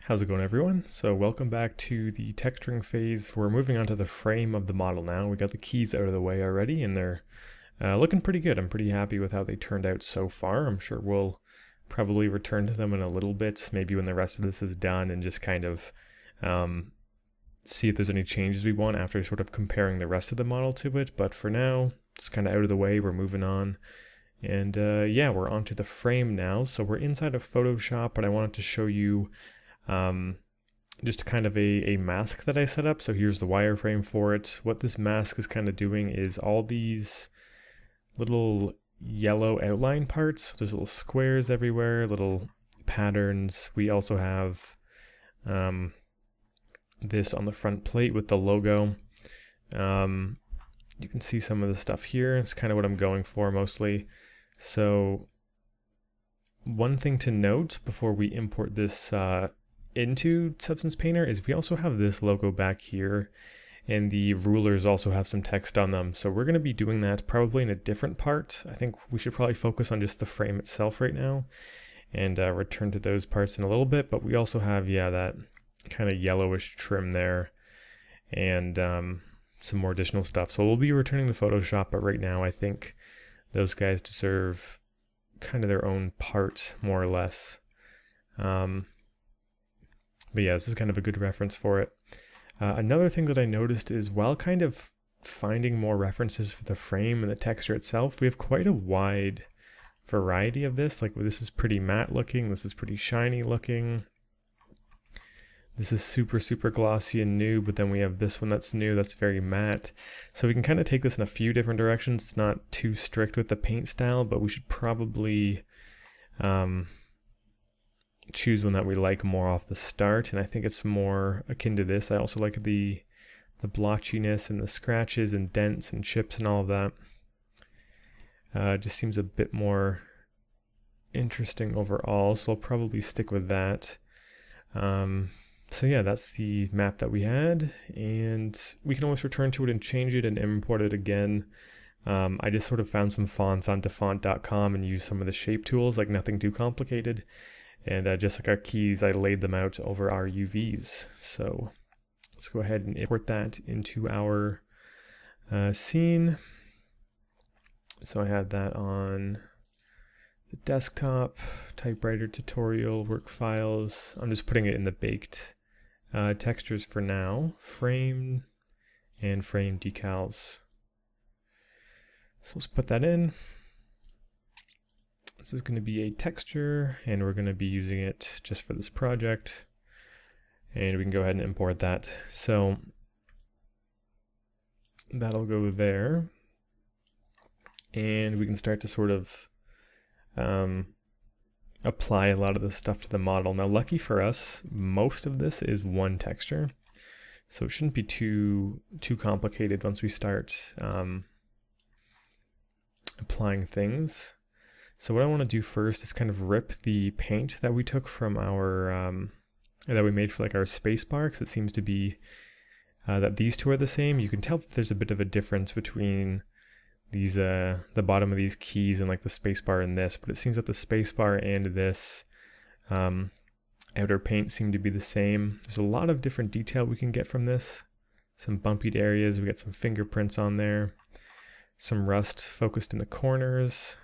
How's it going, everyone? So welcome back to the texturing phase. We're moving on to the frame of the model now. We got the keys out of the way already, and they're looking pretty good. I'm pretty happy with how they turned out so far. I'm sure we'll probably return to them in a little bit, maybe when the rest of this is done, and just kind of see if there's any changes we want after sort of comparing the rest of the model to it. But for now, it's kind of out of the way. We're moving on. And yeah, we're onto the frame now. So we're inside of Photoshop, but I wanted to show you just kind of a mask that I set up. So here's the wireframe for it. What this mask is kind of doing is all these little yellow outline parts. There's little squares everywhere, little patterns. We also have this on the front plate with the logo. You can see some of the stuff here. It's kind of what I'm going for mostly. So one thing to note before we import this into Substance Painter is we also have this logo back here, and the rulers also have some text on them. So we're going to be doing that probably in a different part. I think we should probably focus on just the frame itself right now and return to those parts in a little bit. But we also have, yeah, that kind of yellowish trim there and some more additional stuff. So we'll be returning to Photoshop, but right now I think those guys deserve kind of their own part, more or less. But yeah, this is kind of a good reference for it. Another thing that I noticed is while kind of finding more references for the frame and the texture itself, we have quite a wide variety of this. Like, this is pretty matte looking, this is pretty shiny looking. This is super, super glossy and new, but then we have this one that's new, that's very matte. So we can kind of take this in a few different directions. It's not too strict with the paint style, but we should probably choose one that we like more off the start, and I think it's more akin to this. I also like the blotchiness and the scratches and dents and chips and all of that. It just seems a bit more interesting overall, so I'll probably stick with that. So yeah, that's the map that we had, and we can always return to it and change it and import it again. I just sort of found some fonts on font.com and used some of the shape tools, like nothing too complicated. And just like our keys, I laid them out over our UVs. So let's go ahead and import that into our scene. So I had that on the desktop, typewriter tutorial, work files. I'm just putting it in the baked textures for now. Frame and frame decals. So let's put that in. This is going to be a texture, and we're going to be using it just for this project. And we can go ahead and import that. So that'll go there. And we can start to sort of apply a lot of this stuff to the model. Now, lucky for us, most of this is one texture. So it shouldn't be too complicated once we start applying things. So what I want to do first is kind of rip the paint that we took from our, that we made for like our space bar, because it seems to be that these two are the same. You can tell that there's a bit of a difference between these, the bottom of these keys and like the space bar and this, but it seems that the space bar and this outer paint seem to be the same. There's a lot of different detail we can get from this. Some bumpied areas, we got some fingerprints on there, some rust focused in the corners.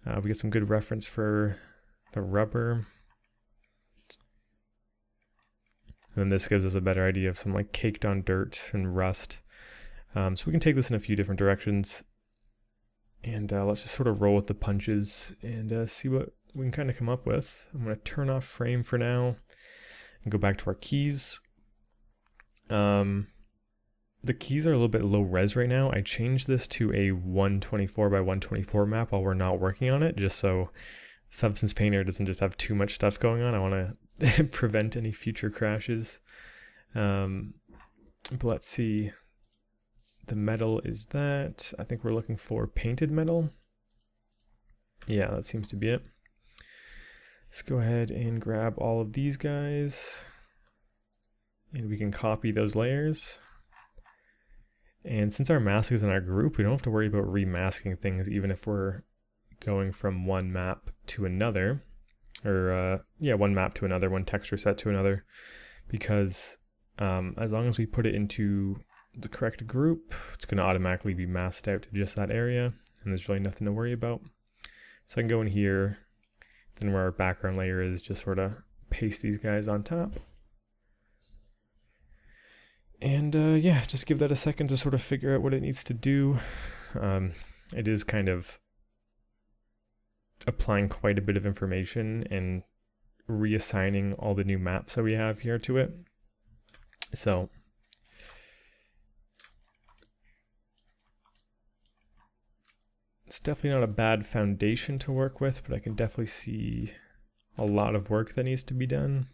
We get some good reference for the rubber. And then this gives us a better idea of some like caked on dirt and rust. So we can take this in a few different directions. And let's just sort of roll with the punches and see what we can kind of come up with. I'm going to turn off frame for now and go back to our keys. The keys are a little bit low res right now. I changed this to a 124 by 124 map while we're not working on it, just so Substance Painter doesn't just have too much stuff going on. I want to prevent any future crashes. But let's see. The metal is that. I think we're looking for painted metal. Yeah, that seems to be it. Let's go ahead and grab all of these guys, and we can copy those layers. And since our mask is in our group, we don't have to worry about remasking things even if we're going from one map to another. or yeah, one map to another, one texture set to another, because as long as we put it into the correct group, it's going to automatically be masked out to just that area, and there's really nothing to worry about. So I can go in here, then where our background layer is, just sort of paste these guys on top. And yeah, just give that a second to sort of figure out what it needs to do. It is kind of applying quite a bit of information and reassigning all the new maps that we have here to it. So it's definitely not a bad foundation to work with, but I can definitely see a lot of work that needs to be done.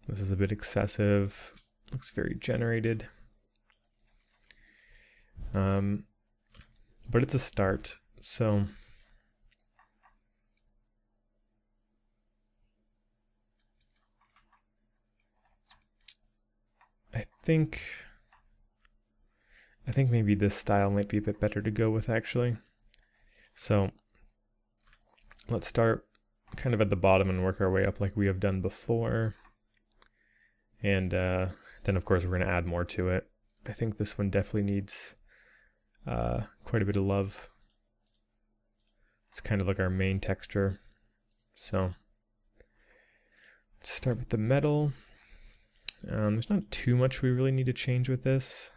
This is a bit excessive, looks very generated. But it's a start, so I think maybe this style might be a bit better to go with, actually. So let's start kind of at the bottom and work our way up like we have done before. And then of course we're going to add more to it. I think this one definitely needs quite a bit of love. It's kind of like our main texture. So let's start with the metal. There's not too much we really need to change with this.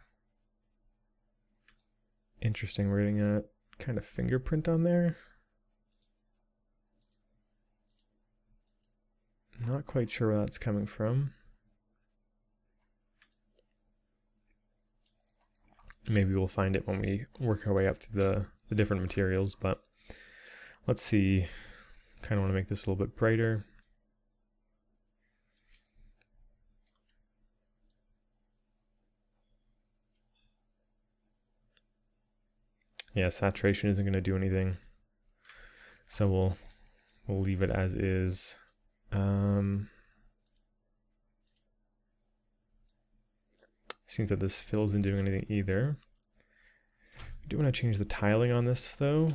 Interesting, we're getting a kind of fingerprint on there. Not quite sure where that's coming from. Maybe we'll find it when we work our way up to the different materials, but let's see. Kind of want to make this a little bit brighter. Yeah, saturation isn't going to do anything, so we'll leave it as is. Seems that this fill isn't doing anything either. I do want to change the tiling on this though.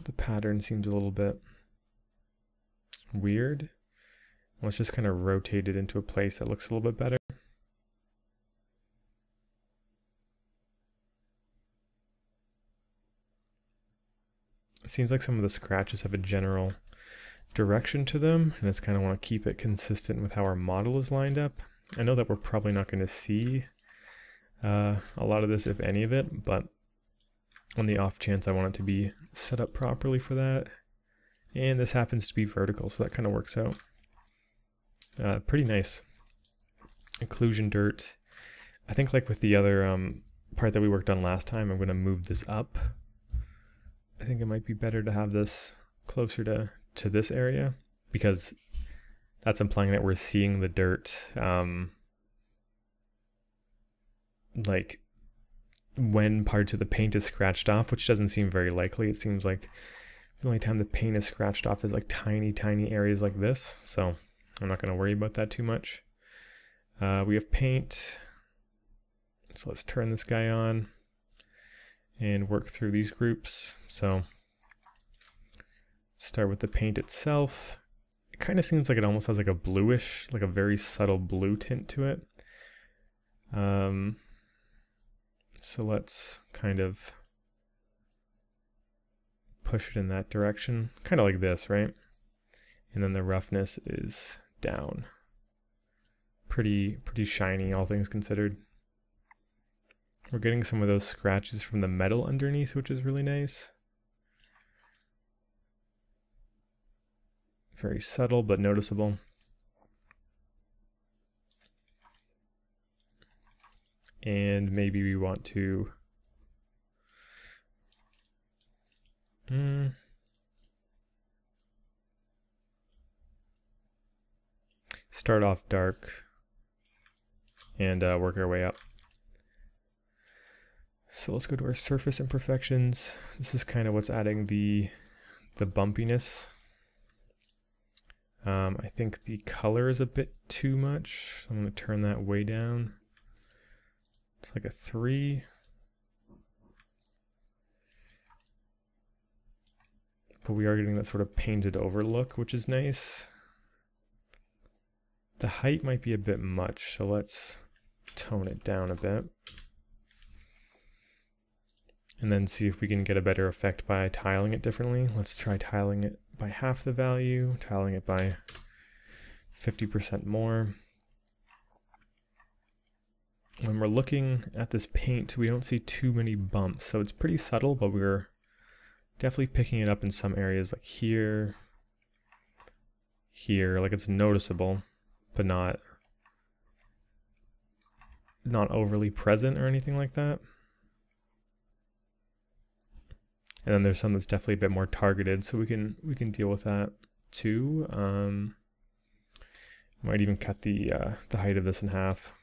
The pattern seems a little bit weird. Let's just kind of rotate it into a place that looks a little bit better. It seems like some of the scratches have a general direction to them, and I just kind of want to keep it consistent with how our model is lined up. I know that we're probably not going to see a lot of this, if any of it, but on the off chance I want it to be set up properly for that. And this happens to be vertical, so that kind of works out. Pretty nice. Occlusion dirt. I think like with the other part that we worked on last time, I'm going to move this up. I think it might be better to have this closer to this area, because that's implying that we're seeing the dirt like when parts of the paint is scratched off, which doesn't seem very likely. It seems like the only time the paint is scratched off is like tiny areas like this, so I'm not going to worry about that too much. We have paint, so let's turn this guy on and work through these groups. So start with the paint itself. It kind of seems like it almost has like a bluish, like a very subtle blue tint to it. So let's kind of push it in that direction, kind of like this, right? And then the roughness is down. Pretty shiny, all things considered. We're getting some of those scratches from the metal underneath, which is really nice. Very subtle but noticeable. And maybe we want to start off dark and work our way up. So let's go to our surface imperfections. This is kind of what's adding the bumpiness. I think the color is a bit too much. I'm going to turn that way down. It's like a 3. but we are getting that sort of painted over look, which is nice. The height might be a bit much, so let's tone it down a bit. And then see if we can get a better effect by tiling it differently. Let's try tiling it by half the value, tiling it by 50% more. When we're looking at this paint, we don't see too many bumps, so it's pretty subtle, but we're definitely picking it up in some areas, like here, like it's noticeable, but not overly present or anything like that. And then there's some that's definitely a bit more targeted, so we can deal with that too. Might even cut the height of this in half.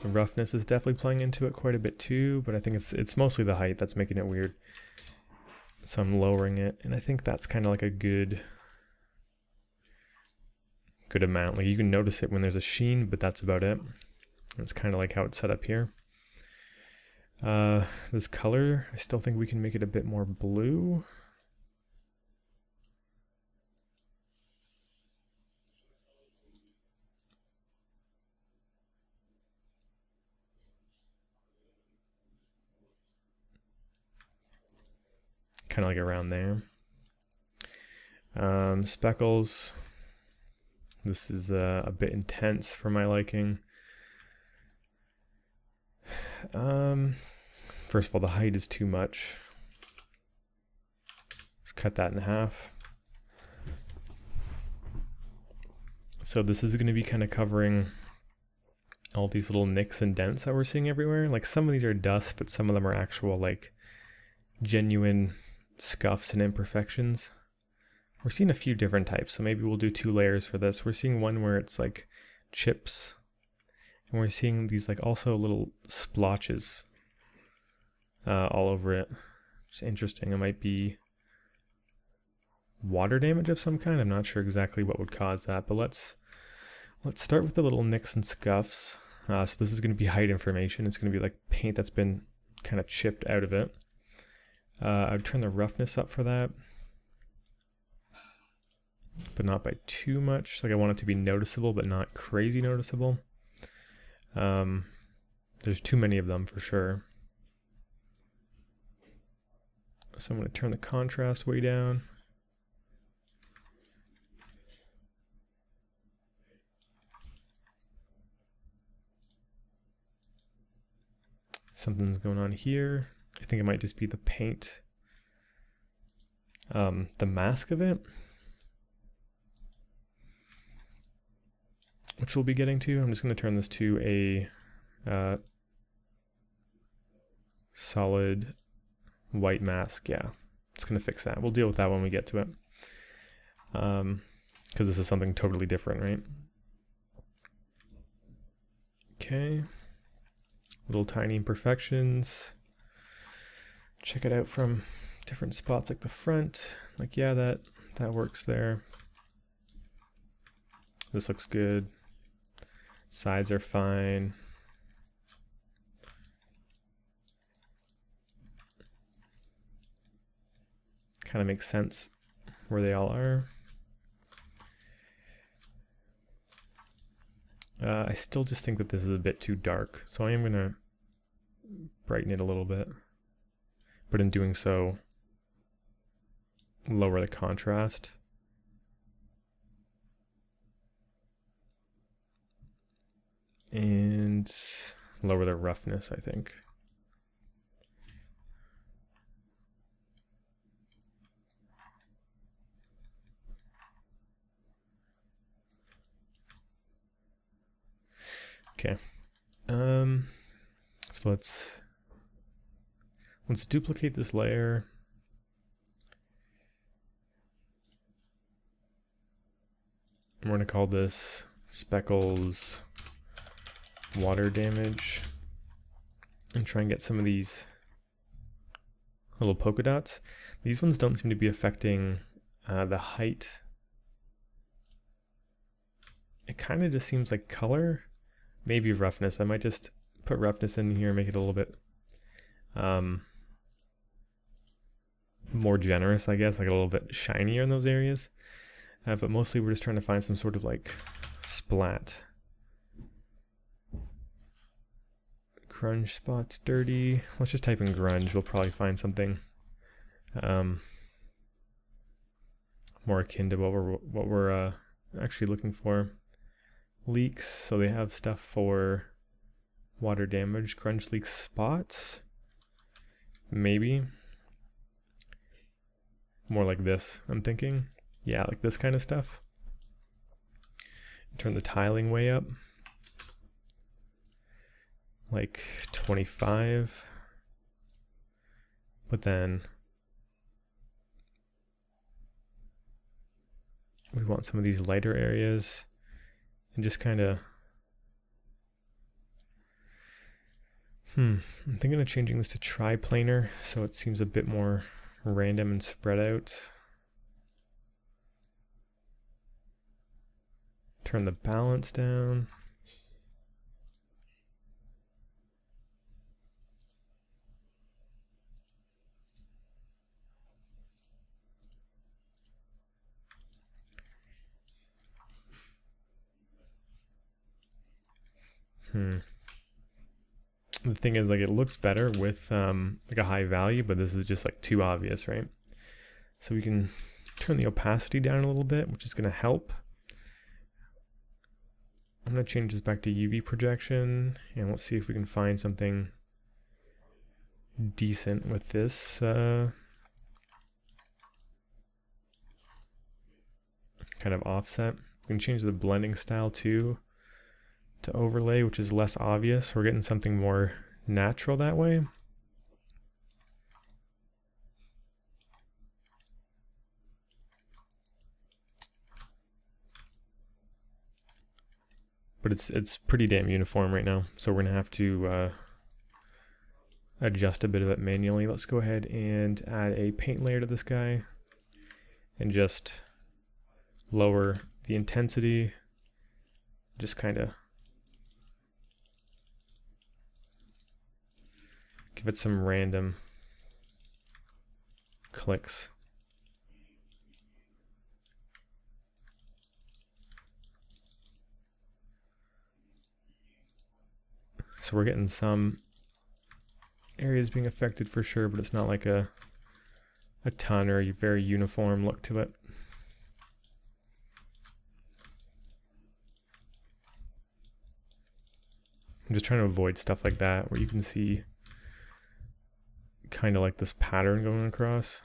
The roughness is definitely playing into it quite a bit too, but I think it's mostly the height that's making it weird. So I'm lowering it, and I think that's kind of like a good amount. Like you can notice it when there's a sheen, but that's about it. It's kind of like how it's set up here. This color, I still think we can make it a bit more blue. Kind of like around there. Speckles. This is a bit intense for my liking. First of all, the height is too much. Let's cut that in half. So this is going to be kind of covering all these little nicks and dents that we're seeing everywhere. Like some of these are dust, but some of them are actual like genuine scuffs and imperfections. We're seeing a few different types, so maybe we'll do 2 layers for this. We're seeing one where it's like chips, and we're seeing these like also little splotches all over it. It's interesting. It might be water damage of some kind. I'm not sure exactly what would cause that, but let's start with the little nicks and scuffs. So this is going to be height information. It's going to be like paint that's been kind of chipped out of it. I would turn the roughness up for that, but not by too much. Like I want it to be noticeable, but not crazy noticeable. There's too many of them for sure. So I'm going to turn the contrast way down. Something's going on here. I think it might just be the paint, the mask of it, which we'll be getting to. I'm just going to turn this to a solid white mask. Yeah, it's going to fix that. We'll deal with that when we get to it, because this is something totally different, right? Okay, little tiny imperfections. Check it out from different spots, like the front. Like, yeah, that works there. This looks good. Sides are fine. Kind of makes sense where they all are. I still just think that this is a bit too dark, so I am going to brighten it a little bit. But in doing so, lower the contrast. And lower the roughness, I think. Okay. So let's duplicate this layer. And we're going to call this speckles water damage, and try and get some of these little polka dots. These ones don't seem to be affecting the height it kind of just seems like color, maybe roughness. I might just put roughness in here and make it a little bit more generous, I guess, like a little bit shinier in those areas. But mostly we're just trying to find some sort of like splat. Grunge spots dirty. Let's just type in grunge. We'll probably find something more akin to what we're actually looking for. Leaks. So they have stuff for water damage. Grunge leaks spots. Maybe. More like this, I'm thinking. Yeah, like this kind of stuff. Turn the tiling way up. Like 25. But then we want some of these lighter areas and just kind of I'm thinking of changing this to triplanar so it seems a bit more random and spread out. Turn the balance down. The thing is, like, it looks better with like a high value, but this is just like too obvious, right? So we can turn the opacity down a little bit, which is going to help. I'm going to change this back to UV projection, and let's see if we can find something decent with this. Kind of offset. We can change the blending style too to overlay, which is less obvious. We're getting something more natural that way. But it's pretty damn uniform right now, so we're gonna have to adjust a bit of it manually. Let's go ahead and add a paint layer to this guy and just lower the intensity. Just kind of give it some random clicks. So we're getting some areas being affected for sure, but it's not like a ton or a very uniform look to it. I'm just trying to avoid stuff like that where you can see kind of like this pattern going across.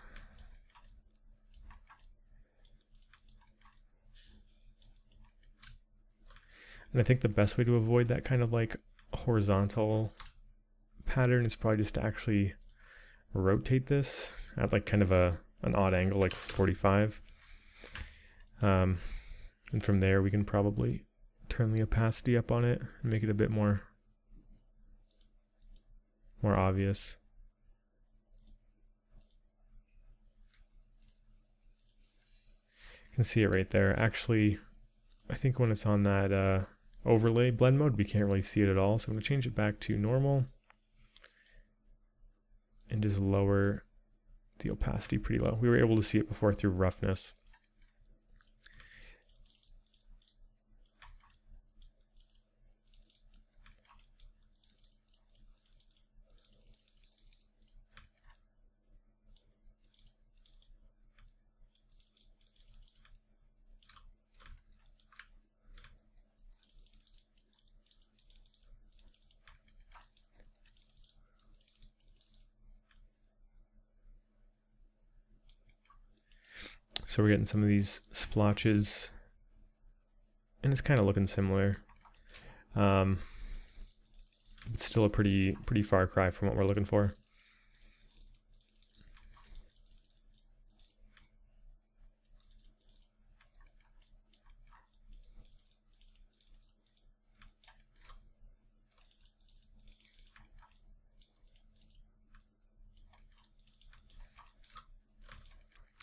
And I think the best way to avoid that kind of like horizontal pattern is probably just to actually rotate this at like kind of an odd angle, like 45. And from there we can probably turn the opacity up on it and make it a bit more obvious. You can see it right there. Actually, I think when it's on that overlay blend mode, we can't really see it at all. So I'm going to change it back to normal and just lower the opacity pretty low. We were able to see it before through roughness. So we're getting some of these splotches, and it's kind of looking similar. It's still a pretty far cry from what we're looking for.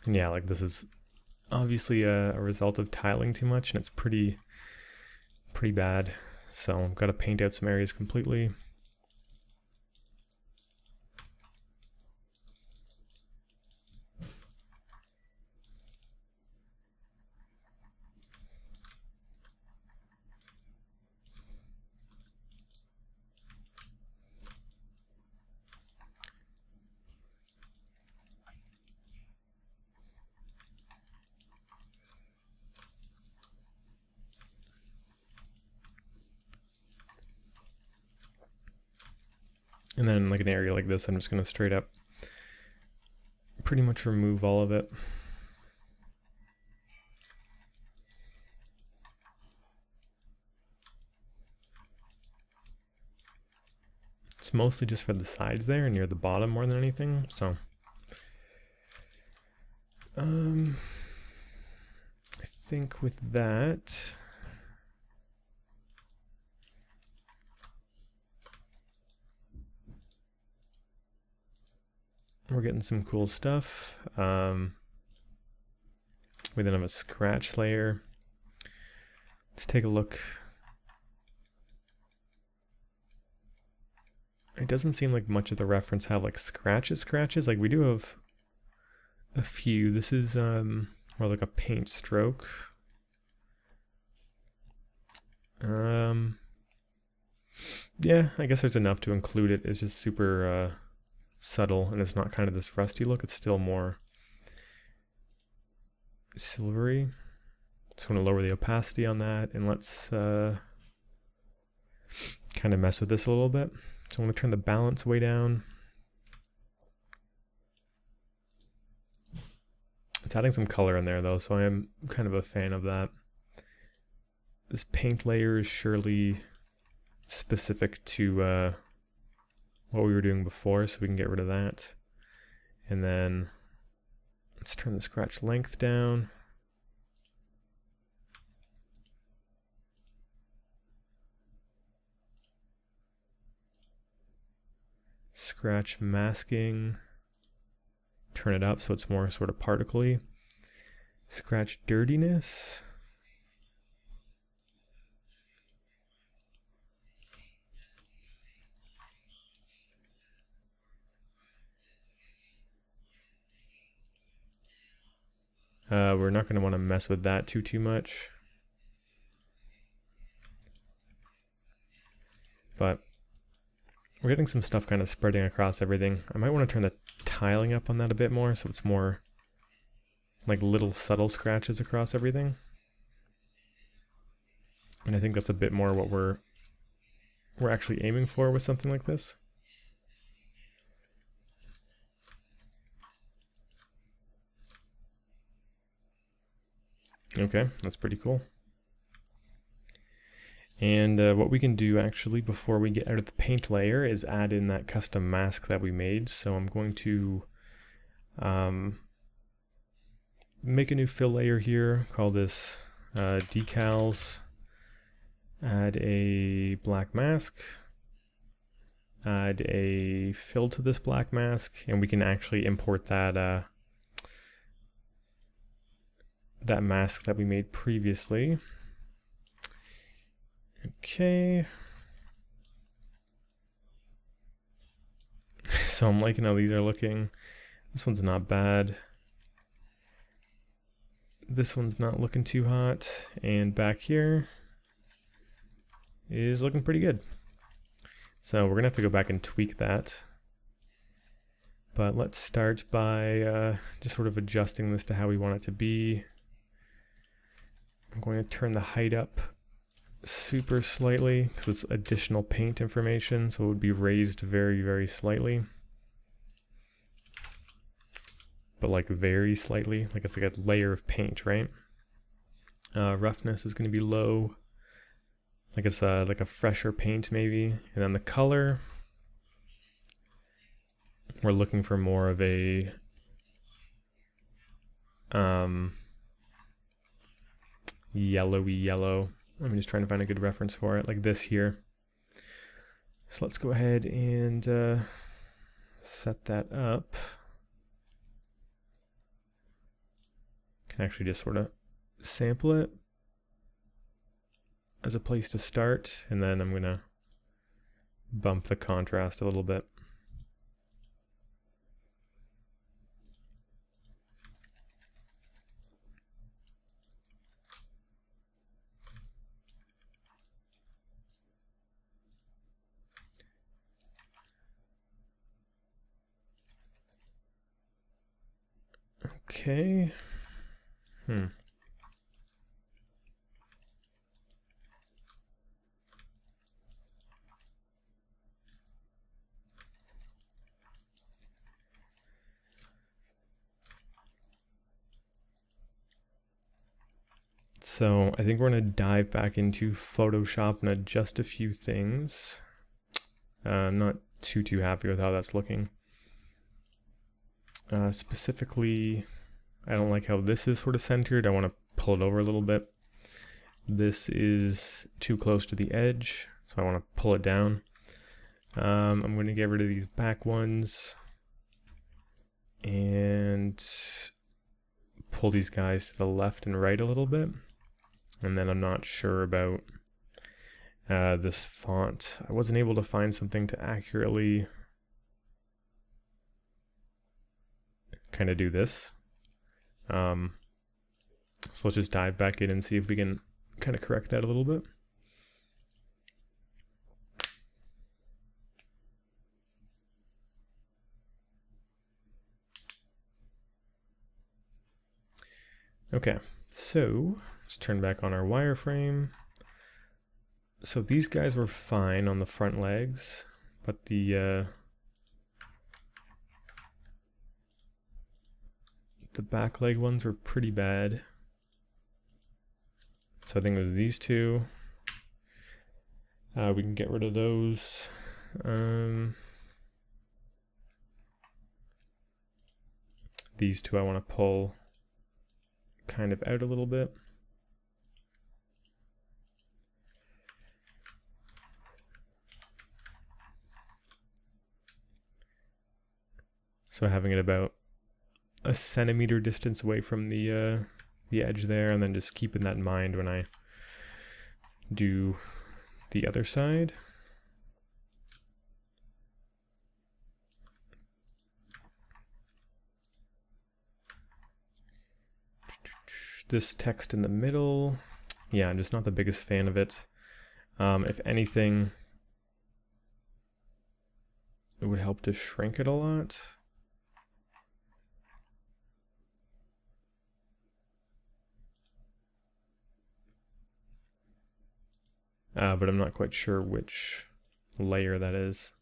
And yeah, like this is obviously a result of tiling too much, and it's pretty pretty bad. So I've got to paint out some areas completely. And then like an area like this, I'm just going to straight up pretty much remove all of it. It's mostly just for the sides there and near the bottom more than anything. So I think with that, we're getting some cool stuff. We then have a scratch layer. Let's take a look. It doesn't seem like much of the reference have like scratches. Like we do have a few. This is more like a paint stroke. Yeah, I guess there's enough to include it. It's just super subtle, and it's not kind of this rusty look. It's still more silvery. Just want to lower the opacity on that, and let's kind of mess with this a little bit. So I'm going to turn the balance way down. It's adding some color in there though, so I am kind of a fan of that. This paint layer is surely specific to what we were doing before, so we can get rid of that. And then let's turn the scratch length down. Scratch masking, turn it up so it's more sort of particle-y. Scratch dirtiness. We're not going to want to mess with that too much. But we're getting some stuff kind of spreading across everything. I might want to turn the tiling up on that a bit more so it's more like little subtle scratches across everything. And I think that's a bit more what we're actually aiming for with something like this. Okay, that's pretty cool. And what we can do actually before we get out of the paint layer is add in that custom mask that we made. So I'm going to make a new fill layer here, call this decals, add a black mask, add a fill to this black mask, and we can actually import that that mask that we made previously. Okay. So I'm liking how these are looking. This one's not bad. This one's not looking too hot. And back here is looking pretty good. So we're gonna have to go back and tweak that. But let's start by just sort of adjusting this to how we want it to be. I'm going to turn the height up super slightly because it's additional paint information, so it would be raised very slightly, but like very slightly, like it's like a layer of paint, right? Roughness is going to be low, like it's like a fresher paint maybe. And then the color, we're looking for more of a yellowy yellow. I'm just trying to find a good reference for it, like this here. So let's go ahead and set that up. Can actually just sort of sample it. as a place to start, and then I'm going to bump the contrast a little bit. Okay. So I think we're going to dive back into Photoshop and adjust a few things. I'm not too happy with how that's looking. Specifically, I don't like how this is sort of centered. I want to pull it over a little bit. This is too close to the edge, so I want to pull it down. I'm going to get rid of these back ones and pull these guys to the left and right a little bit. And then I'm not sure about this font. I wasn't able to find something to accurately kind of do this. So let's just dive back in and see if we can kind of correct that a little bit. Okay, so let's turn back on our wireframe. So these guys were fine on the front legs, but the back leg ones were pretty bad. So I think it was these two. We can get rid of those. These two I want to pull kind of out a little bit. So having it about a centimeter distance away from the edge there, and then just keeping that in mind when I do the other side. This text in the middle, yeah, I'm just not the biggest fan of it. If anything, it would help to shrink it a lot. But I'm not quite sure which layer that is.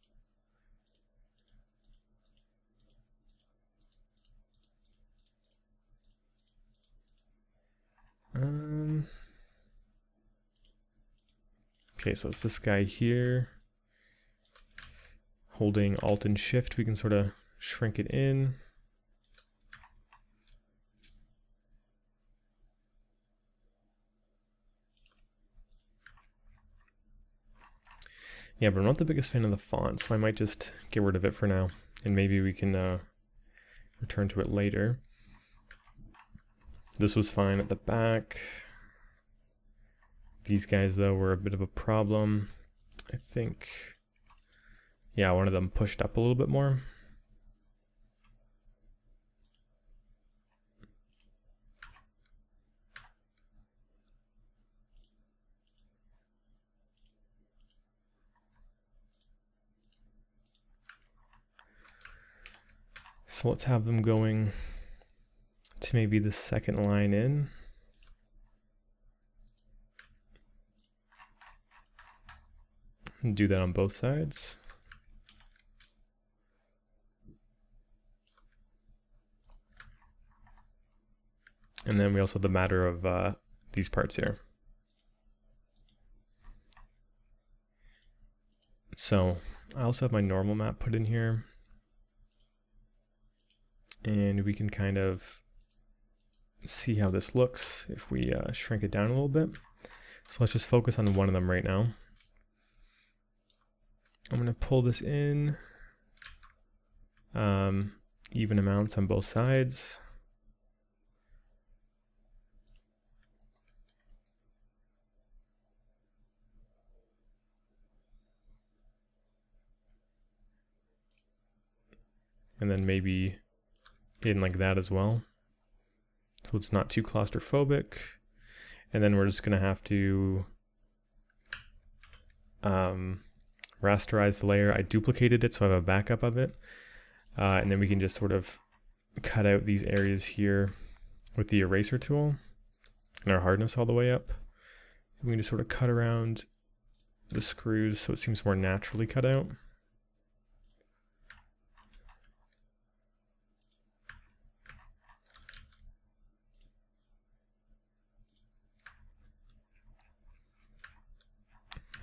Okay, so it's this guy here. Holding Alt and Shift, we can sort of shrink it in. Yeah, but I'm not the biggest fan of the font, so I might just get rid of it for now, and maybe we can return to it later. This was fine at the back. These guys, though, were a bit of a problem. I think, yeah, one of them pushed up a little bit more. So let's have them going to maybe the second line in. And do that on both sides. And then we also have the matter of these parts here. So I also have my normal map put in here. And we can kind of see how this looks if we shrink it down a little bit. So let's just focus on one of them right now. I'm going to pull this in, even amounts on both sides. and then maybe in like that as well, so it's not too claustrophobic. And then we're just gonna have to rasterize the layer. I duplicated it so I have a backup of it, and then we can just sort of cut out these areas here with the eraser tool and our hardness all the way up. We can just sort of cut around the screws so it seems more naturally cut out.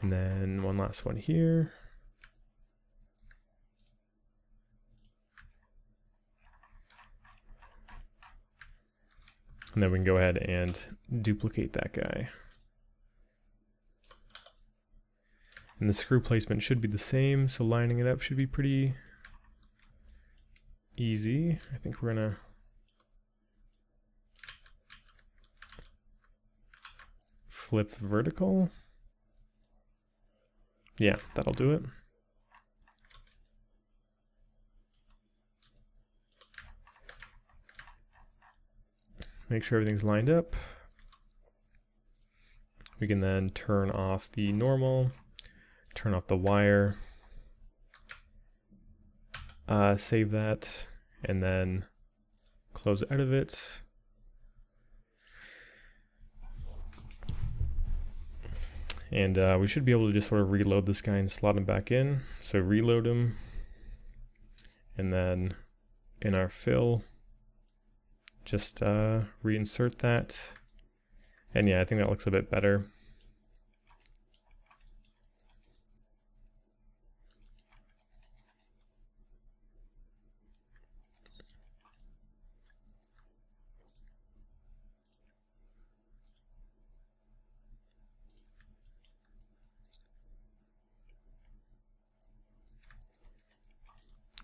And then one last one here. And then we can go ahead and duplicate that guy. And the screw placement should be the same, so lining it up should be pretty easy. I think we're gonna flip vertical. Yeah, that'll do it. Make sure everything's lined up. We can then turn off the normal, turn off the wire, save that, and then close out of it. And we should be able to just sort of reload this guy and slot him back in. So reload him, and then in our fill, just reinsert that. And yeah, I think that looks a bit better.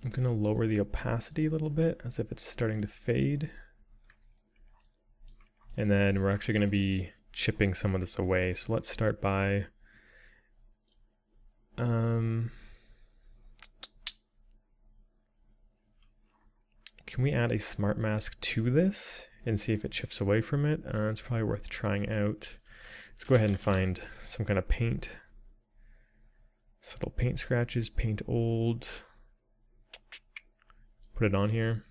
I'm going to lower the opacity a little bit as if it's starting to fade. And then we're actually going to be chipping some of this away. So let's start by can we add a smart mask to this and see if it chips away from it? It's probably worth trying out. Let's go ahead and find some kind of paint. Subtle paint scratches, paint old. Put it on here.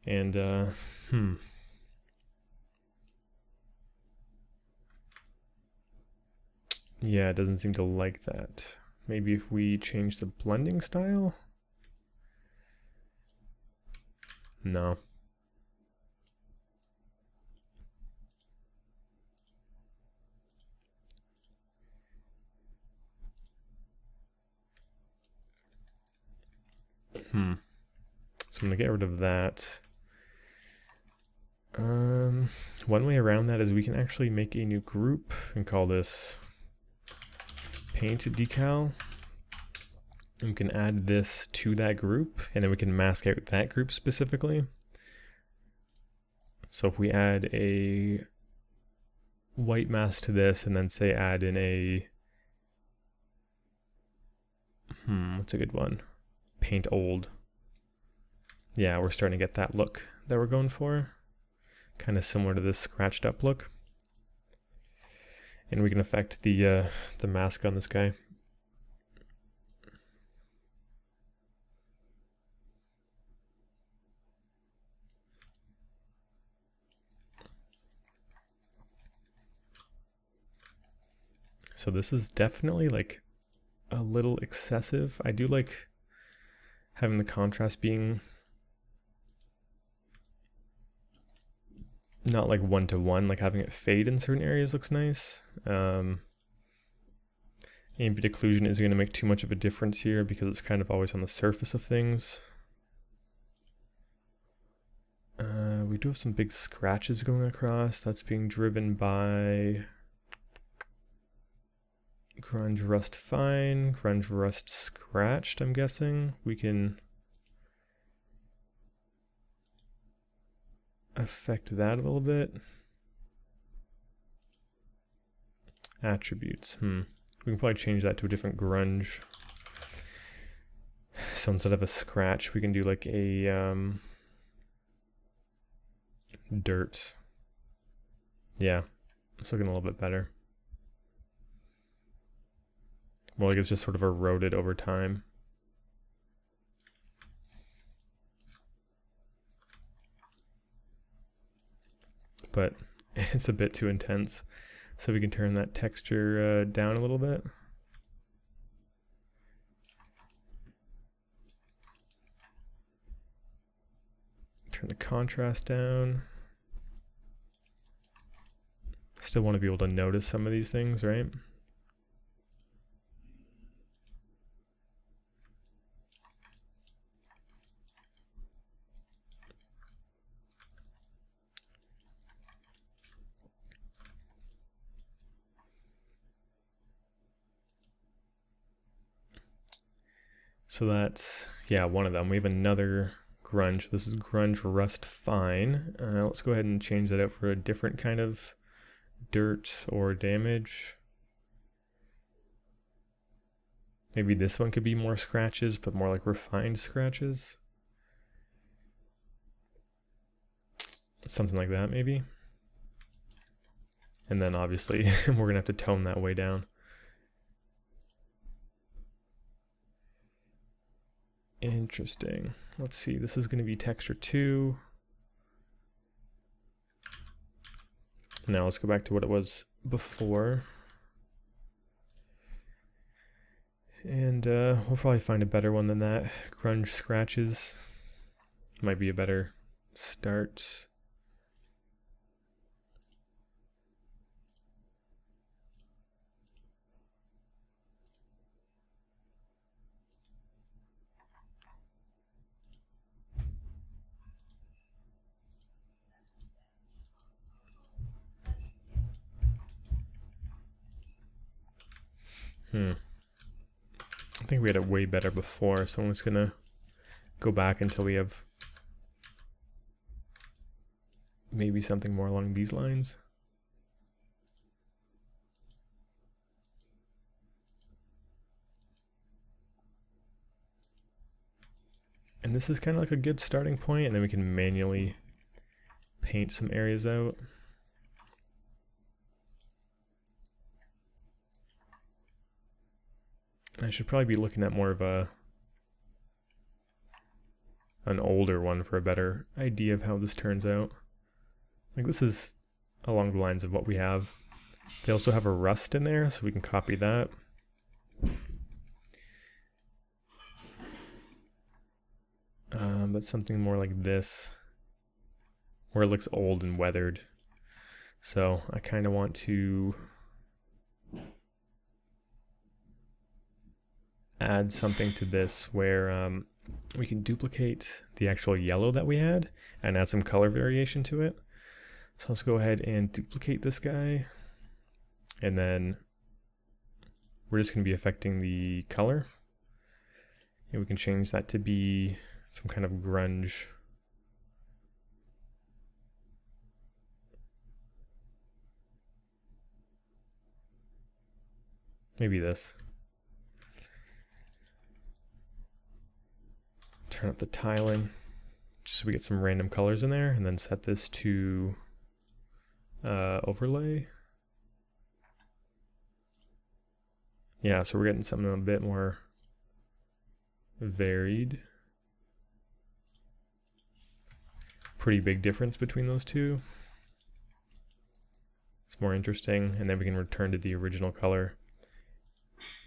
And yeah, it doesn't seem to like that. Maybe if we change the blending style? No. So I'm gonna get rid of that. One way around that is we can actually make a new group and call this paint decal. And we can add this to that group, and then we can mask out that group specifically. So if we add a white mask to this and then say add in a, what's a good one? Paint old. Yeah, we're starting to get that look that we're going for. Kind of similar to this scratched up look. And we can affect the mask on this guy. So this is definitely like a little excessive. I do like having the contrast being not like 1-to-1, like having it fade in certain areas looks nice. Ambient occlusion isn't going to make too much of a difference here because it's kind of always on the surface of things. We do have some big scratches going across. That's being driven by grunge rust fine, grunge rust scratched, I'm guessing. We can affect that a little bit. Attributes, we can probably change that to a different grunge. So instead of a scratch, we can do like a dirt. Yeah, it's looking a little bit better. More like it's just sort of eroded over time. But it's a bit too intense. So we can turn that texture down a little bit. Turn the contrast down. Still want to be able to notice some of these things, right? So that's, yeah, one of them. We have another grunge. This is grunge rust fine. Let's go ahead and change that out for a different kind of dirt or damage. Maybe this one could be more scratches, but more like refined scratches. Something like that, maybe. And then obviously we're gonna have to tone that way down. Interesting. Let's see, this is going to be texture 2. Now let's go back to what it was before. And we'll probably find a better one than that. Grunge scratches might be a better start. I think we had it way better before, so I'm just gonna go back until we have maybe something more along these lines. And this is kind of like a good starting point, and then we can manually paint some areas out. I should probably be looking at more of an older one for a better idea of how this turns out. Like this is along the lines of what we have. They also have a rust in there, so we can copy that. But something more like this, where it looks old and weathered. So I kind of want to add something to this where we can duplicate the actual yellow that we had and add some color variation to it. So let's go ahead and duplicate this guy, and then we're just going to be affecting the color, and we can change that to be some kind of grunge. Maybe this. Turn up the tiling just so we get some random colors in there, and then set this to overlay. Yeah, so we're getting something a bit more varied. Pretty big difference between those two. It's more interesting, and then we can return to the original color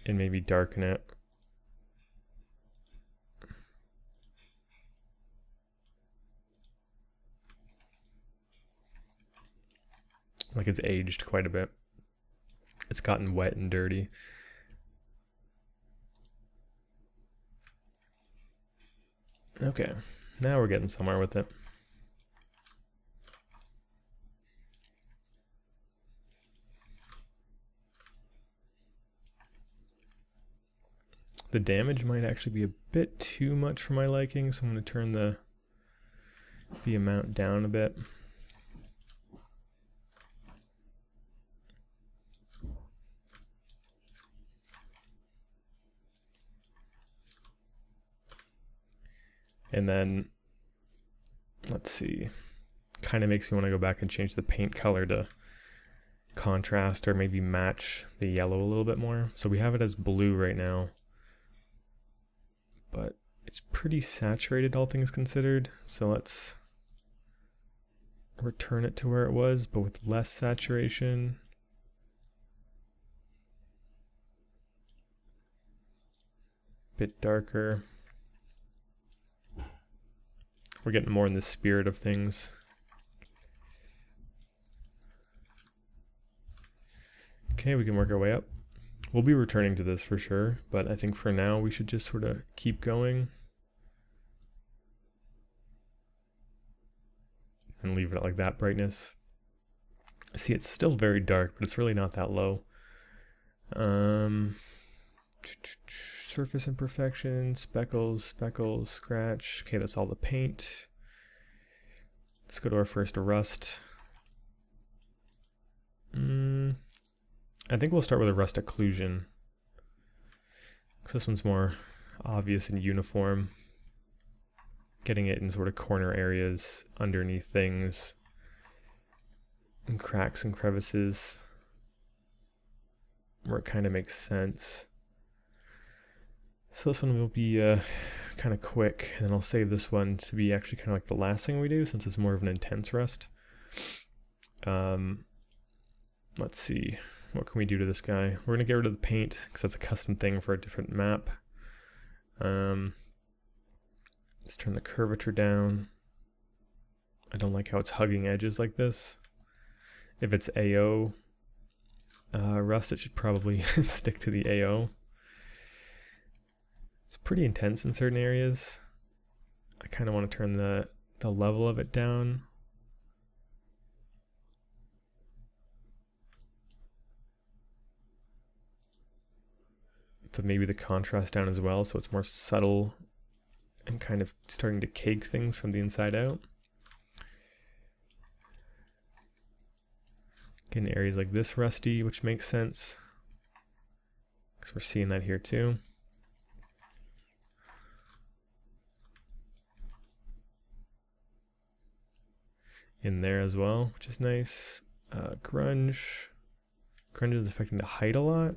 and maybe darken it. Like it's aged quite a bit. It's gotten wet and dirty. Okay, now we're getting somewhere with it. The damage might actually be a bit too much for my liking, so I'm going to turn the amount down a bit. And then, let's see, kind of makes me want to go back and change the paint color to contrast or maybe match the yellow a little bit more. So we have it as blue right now, but it's pretty saturated, all things considered. So let's return it to where it was, but with less saturation. Bit darker. We're getting more in the spirit of things. Okay, we can work our way up. We'll be returning to this for sure, but I think for now we should just sort of keep going and leave it at like that brightness. See, it's still very dark, but it's really not that low. Surface imperfection, speckles, scratch. Okay, that's all the paint. Let's go to our first rust. I think we'll start with a rust occlusion, because this one's more obvious and uniform. Getting it in sort of corner areas, underneath things, and cracks and crevices, where it kind of makes sense. So this one will be kind of quick, and then I'll save this one to be actually kind of like the last thing we do, since it's more of an intense rust. Let's see, what can we do to this guy? We're gonna get rid of the paint, because that's a custom thing for a different map. Let's turn the curvature down. I don't like how it's hugging edges like this. If it's AO rust, it should probably stick to the AO. It's pretty intense in certain areas. I kind of want to turn the level of it down. But maybe the contrast down as well, so it's more subtle and kind of starting to cake things from the inside out. Getting areas like this rusty, which makes sense, because we're seeing that here too. In there as well, which is nice. Grunge. Grunge is affecting the height a lot,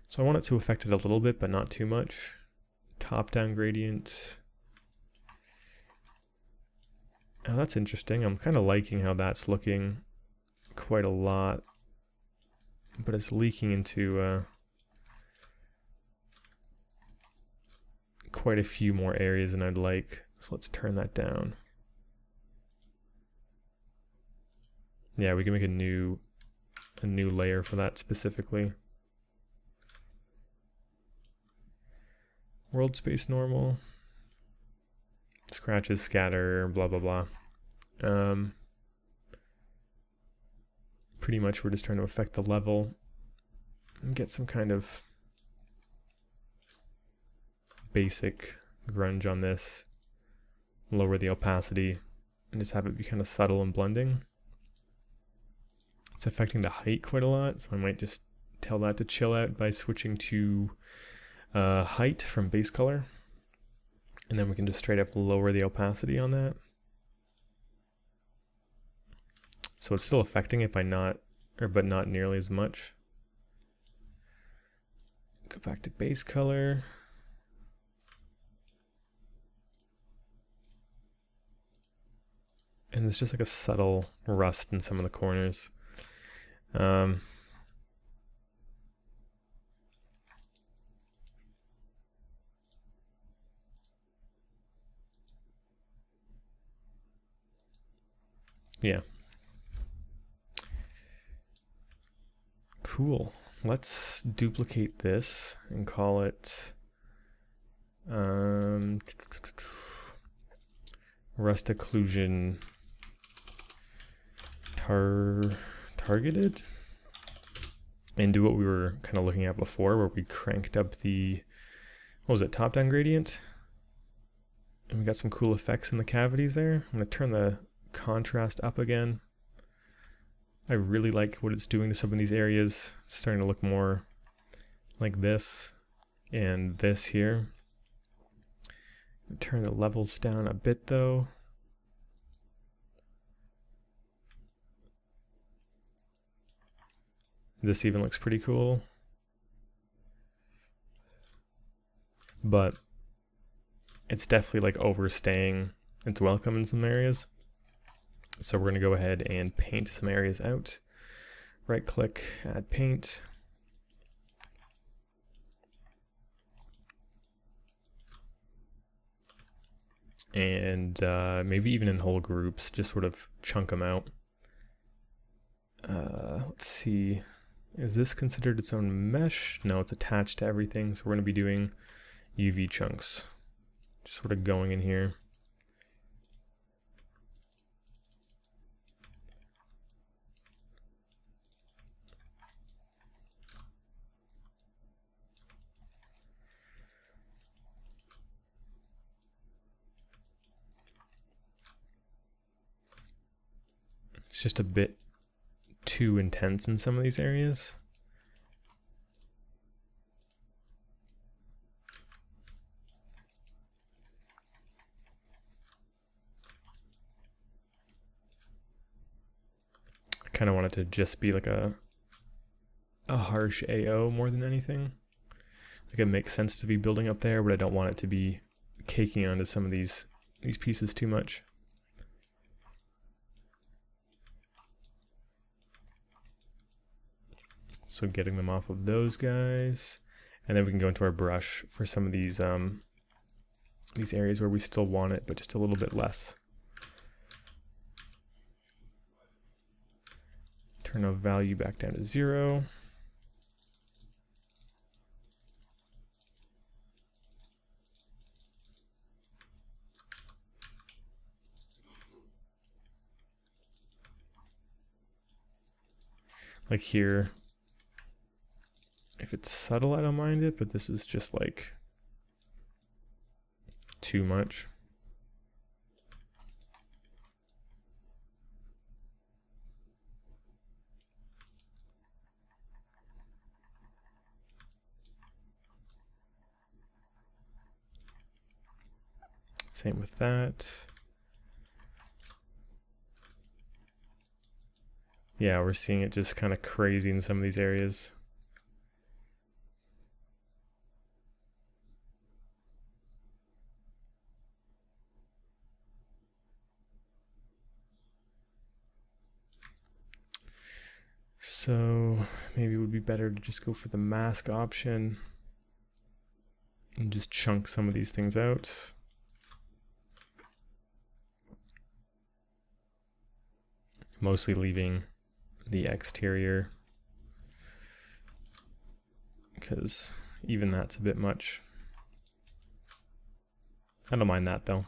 so I want it to affect it a little bit, but not too much. Top-down gradient. Oh, that's interesting. I'm kind of liking how that's looking quite a lot, but it's leaking into quite a few more areas than I'd like. So let's turn that down. Yeah, we can make a new layer for that specifically. World space normal. Scratches, scatter, blah blah blah. Pretty much we're just trying to affect the level and get some kind of basic grunge on this. Lower the opacity and just have it be kind of subtle and blending. It's affecting the height quite a lot, so I might just tell that to chill out by switching to height from base color, and then we can just straight up lower the opacity on that. So it's still affecting it by but not nearly as much. Go back to base color. And it's just like a subtle rust in some of the corners. Yeah. Cool. Let's duplicate this and call it rust occlusion targeted, and do what we were kind of looking at before, where we cranked up the, what was it, top-down gradient, and we got some cool effects in the cavities there. I'm going to turn the contrast up again. I really like what it's doing to some of these areas. It's starting to look more like this and this here. Turn the levels down a bit though. This even looks pretty cool. But it's definitely like overstaying its welcome in some areas. So we're going to go ahead and paint some areas out. Right click, add paint. And maybe even in whole groups, just sort of chunk them out. Let's see, is this considered its own mesh? No, it's attached to everything, so we're going to be doing UV chunks. Just sort of going in here. It's just a bit too intense in some of these areas. I kind of want it to just be like a harsh AO more than anything. Like it makes sense to be building up there, but I don't want it to be caking onto some of these pieces too much. So getting them off of those guys, and then we can go into our brush for some of these areas where we still want it, but just a little bit less. Turn the value back down to 0. Like here, if it's subtle, I don't mind it, but this is just like too much. Same with that. Yeah, we're seeing it just kind of crazy in some of these areas. So maybe it would be better to just go for the mask option and just chunk some of these things out. Mostly leaving the exterior, because even that's a bit much. I don't mind that though.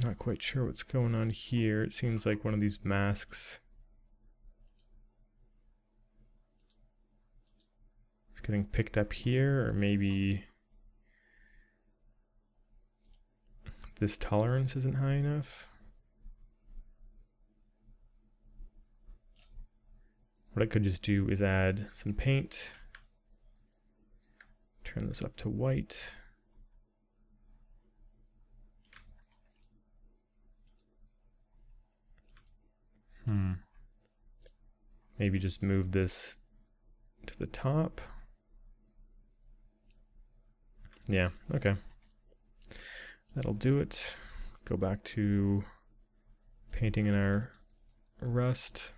Not quite sure what's going on here. It seems like one of these masks is getting picked up here, or maybe this tolerance isn't high enough. What I could just do is add some paint, turn this up to white. Maybe just move this to the top. Yeah, okay. That'll do it. go back to painting in our rust.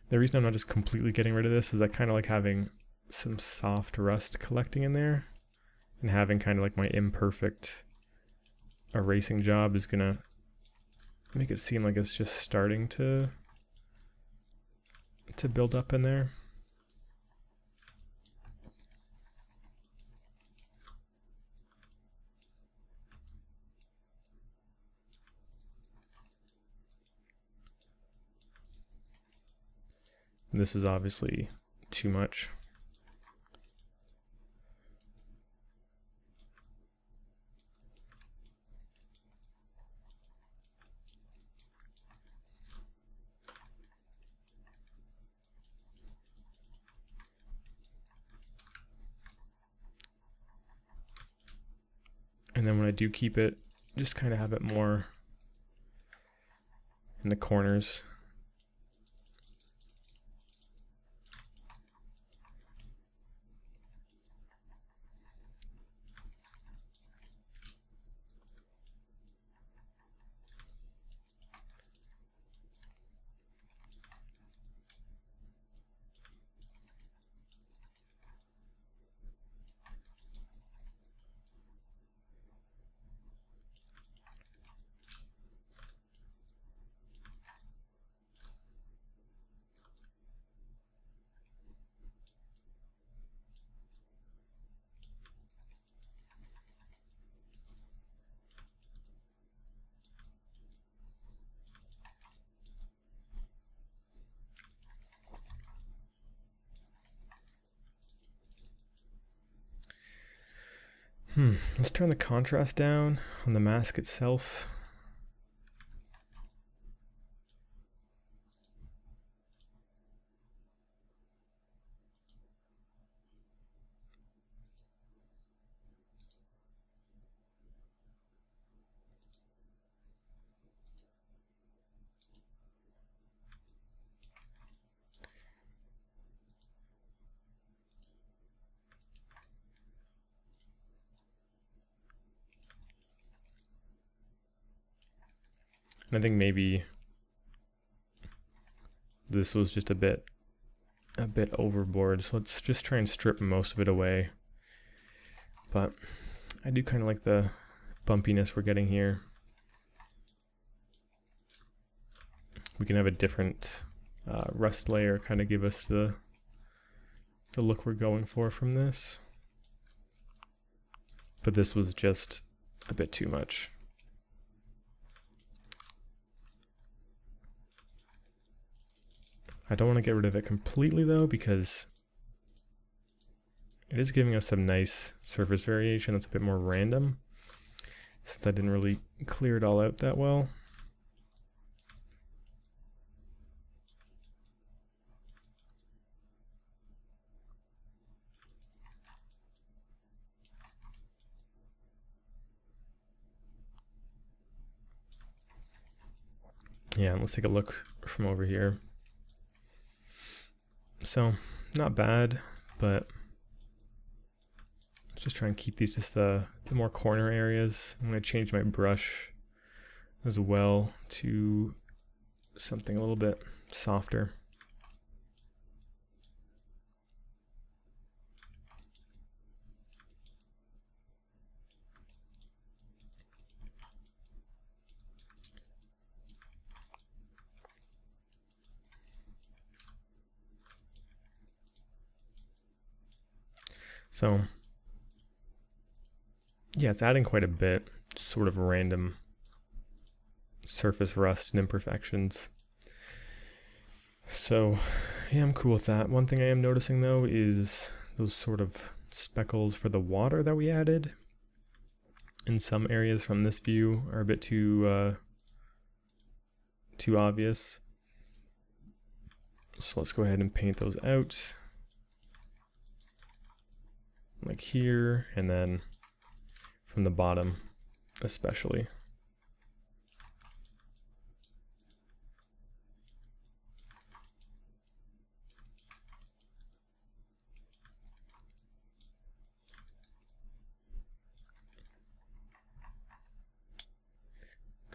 The reason I'm not just completely getting rid of this is I kind of like having some soft rust collecting in there, and having kind of like my imperfect erasing job is gonna make it seem like it's just starting to build up in there. This is obviously too much. And then when I do keep it, just kind of have it more in the corners. Let's turn the contrast down on the mask itself. I think maybe this was just a bit overboard, so let's just try and strip most of it away. But I do kind of like the bumpiness we're getting here. We can have a different rust layer kind of give us the look we're going for from this. But this was just a bit too much. I don't want to get rid of it completely though, because it is giving us some nice surface variation that's a bit more random, since I didn't really clear it all out that well. Yeah, let's take a look from over here. So, not bad, but let's just try and keep these just the more corner areas. I'm going to change my brush as well to something a little bit softer. So, yeah, it's adding quite a bit, sort of random surface rust and imperfections. So, yeah, I'm cool with that. One thing I am noticing though is those sort of speckles for the water that we added in some areas from this view are a bit too obvious. So let's go ahead and paint those out. Like here, and then from the bottom especially.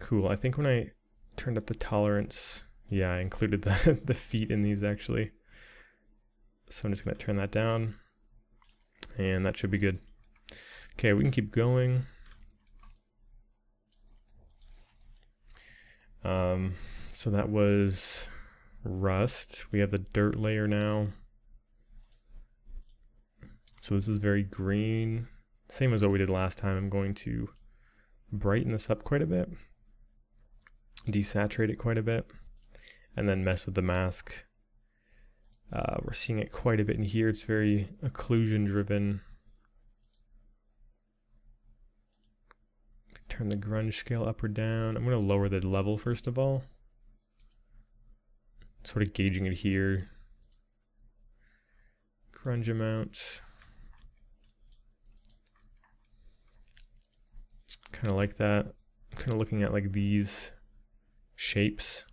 cool. I think when I turned up the tolerance, yeah, I included the feet in these actually. So I'm just going to turn that down, and that should be good. Okay, we can keep going. So that was rust. We have the dirt layer now. So this is very green. Same as what we did last time. I'm going to brighten this up quite a bit, desaturate it quite a bit, and then mess with the mask. We're seeing it quite a bit in here. It's very occlusion driven. Turn the grunge scale up or down. I'm going to lower the level first of all. Sort of gauging it here. Grunge amount. Kind of like that. I'm kind of looking at like these shapes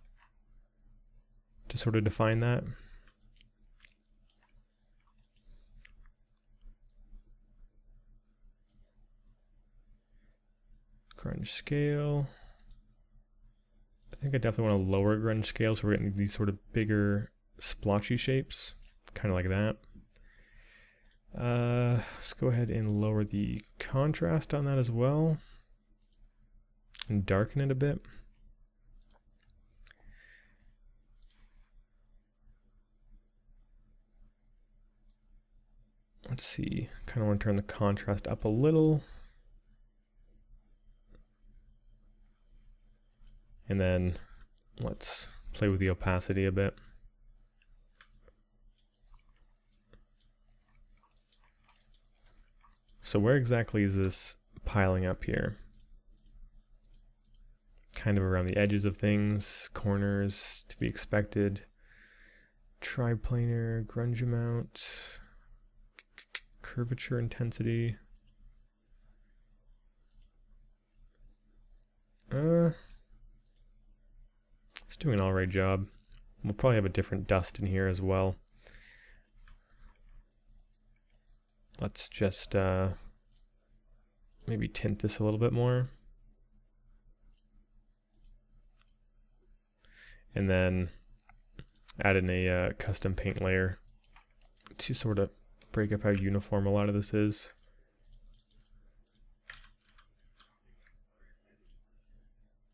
to sort of define that. Grunge scale. I think I definitely want to lower grunge scale, so we're getting these sort of bigger splotchy shapes, kind of like that. Let's go ahead and lower the contrast on that as well, and darken it a bit. Let's see, kind of want to turn the contrast up a little. And then let's play with the opacity a bit. So where exactly is this piling up here? Kind of around the edges of things, corners to be expected. Triplanar, grunge amount, curvature intensity. It's doing an alright job. We'll probably have a different dust in here as well. Let's just maybe tint this a little bit more. And then add in a custom paint layer to sort of break up how uniform a lot of this is.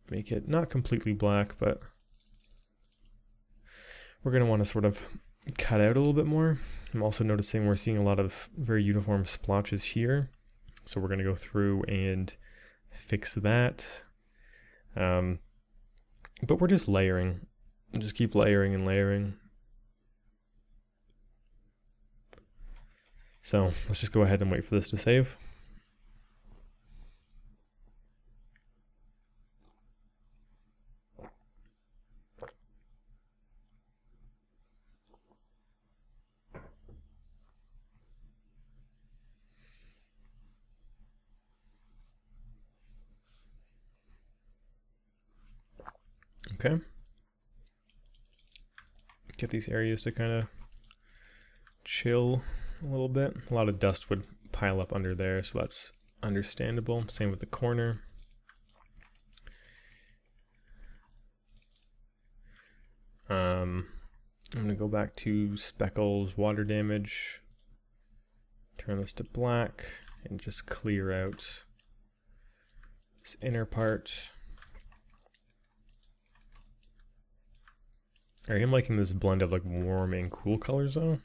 Make it not completely black, but we're going to want to sort of cut out a little bit more. I'm also noticing we're seeing a lot of very uniform splotches here. So we're going to go through and fix that. But we're just layering. Just keep layering and layering. So let's just go ahead and wait for this to save. Okay. Get these areas to kind of chill a little bit. A lot of dust would pile up under there, so that's understandable. Same with the corner. I'm going to go back to speckles, water damage, turn this to black, and just clear out this inner part. I am liking this blend of like warm and cool colors though.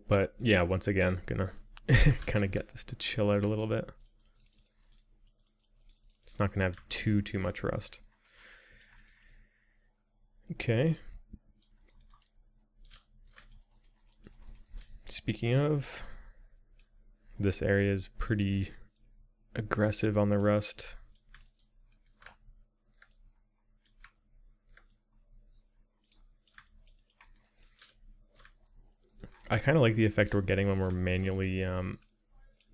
But yeah, once again, gonna kind of get this to chill out a little bit. It's not gonna have too much rust. Okay. Speaking of, this area is pretty aggressive on the rust. I kind of like the effect we're getting when we're manually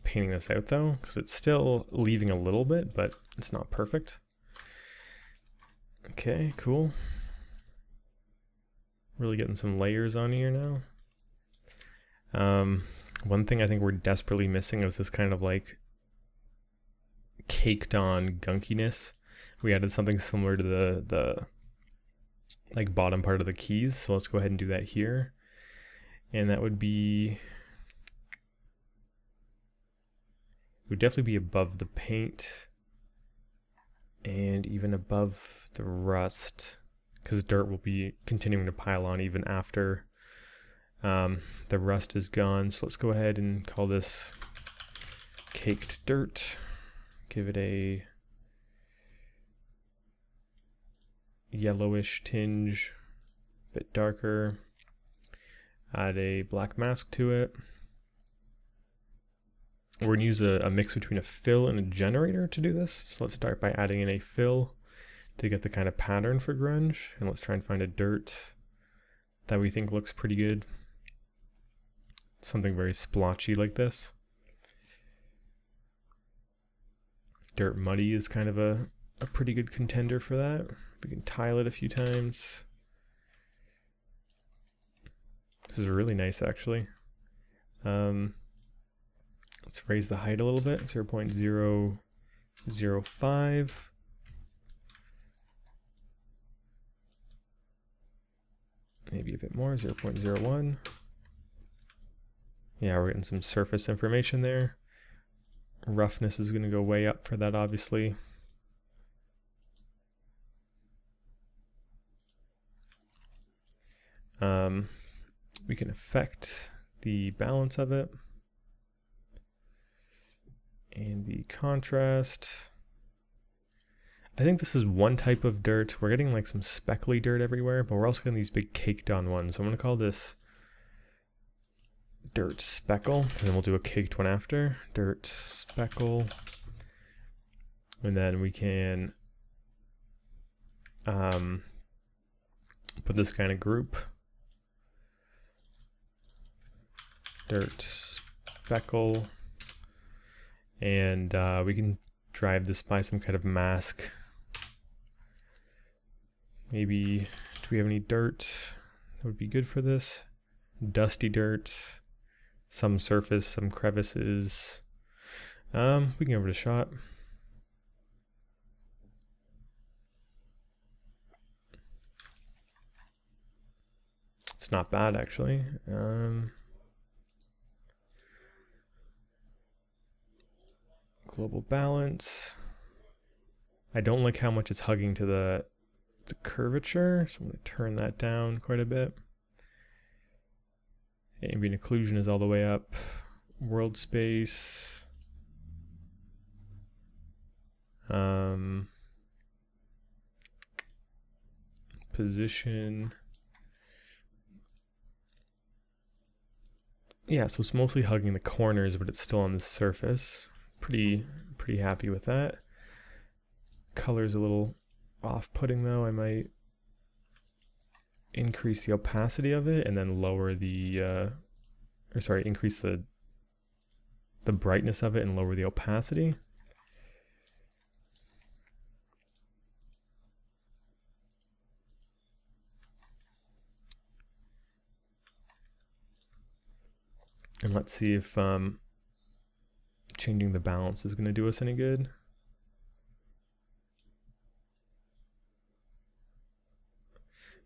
painting this out though, because it's still leaving a little bit, but it's not perfect. Okay, cool. Really getting some layers on here now. One thing I think we're desperately missing is this kind of like caked on gunkiness. We added something similar to the like bottom part of the keys, so let's go ahead and do that here. And that would be, it would definitely be above the paint and even above the rust, because dirt will be continuing to pile on even after the rust is gone. So let's go ahead and call this caked dirt. Give it a yellowish tinge, a bit darker. Add a black mask to it. We're going to use a mix between a fill and a generator to do this. So let's start by adding in a fill to get the kind of pattern for grunge. And let's try and find a dirt that we think looks pretty good. Something very splotchy like this. Dirt muddy is kind of a pretty good contender for that. We can tile it a few times. This is really nice, actually. Let's raise the height a little bit, 0.005. Maybe a bit more, 0.01. Yeah, we're getting some surface information there. Roughness is going to go way up for that, obviously. We can affect the balance of it and the contrast. I think this is one type of dirt. We're getting like some speckly dirt everywhere, but we're also getting these big caked on ones. So I'm going to call this dirt speckle, and then we'll do a caked one after. Dirt speckle. And then we can put this kind of group. Dirt speckle. And we can drive this by some kind of mask. Maybe, do we have any dirt that would be good for this? Dusty dirt, some surface, some crevices. We can give it a shot. It's not bad, actually. Global balance. I don't like how much it's hugging to the curvature, so I'm going to turn that down quite a bit. Ambient occlusion is all the way up. World space. Position. Yeah, so it's mostly hugging the corners, but it's still on the surface. Pretty happy with that. Color's a little off-putting though. I might increase the opacity of it and then lower the, increase the brightness of it and lower the opacity. And let's see if changing the balance is going to do us any good.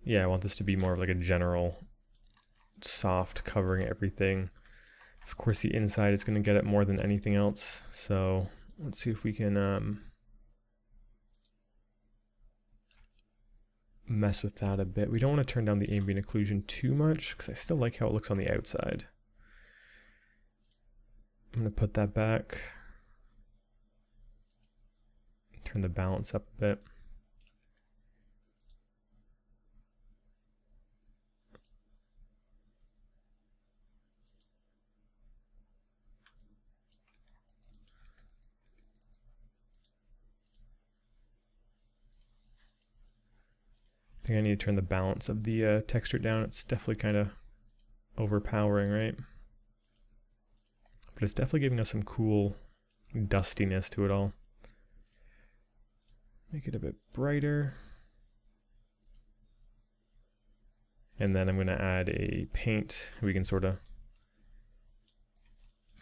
Yeah, I want this to be more of like a general soft covering everything. Of course, the inside is going to get it more than anything else. So let's see if we can mess with that a bit. We don't want to turn down the ambient occlusion too much because I still like how it looks on the outside. I'm going to put that back. Turn the balance up a bit. I think I need to turn the balance of the texture down. It's definitely kind of overpowering, right? But it's definitely giving us some cool dustiness to it all. Make it a bit brighter. And then I'm going to add a paint. We can sort of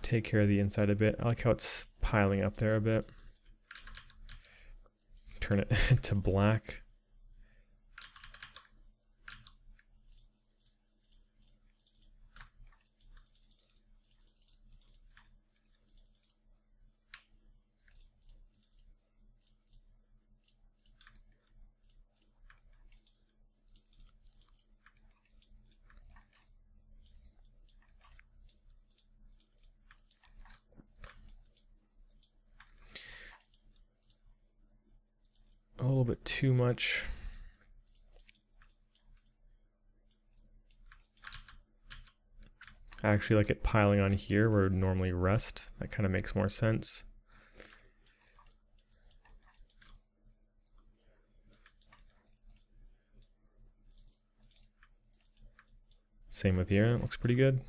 take care of the inside a bit. I like how it's piling up there a bit. Turn it to black. A little bit too much. I actually like it piling on here where it would normally rest. That kind of makes more sense. Same with here, it looks pretty good.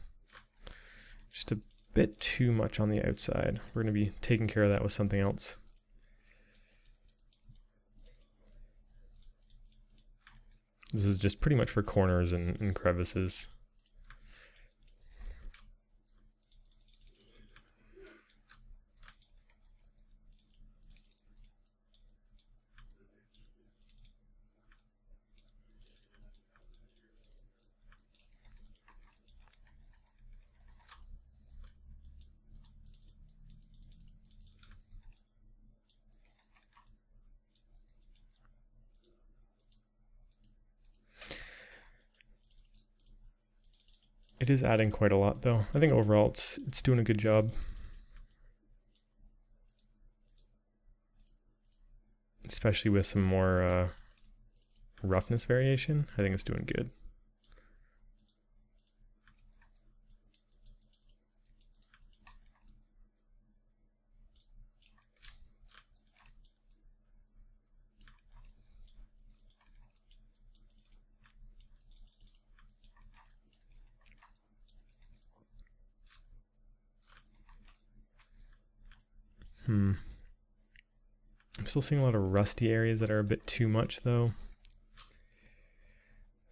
Just a bit too much on the outside. We're going to be taking care of that with something else. This is just pretty much for corners and crevices. It is adding quite a lot though. I think overall it's doing a good job. Especially with some more roughness variation. I think it's doing good. I'm still seeing a lot of rusty areas that are a bit too much though.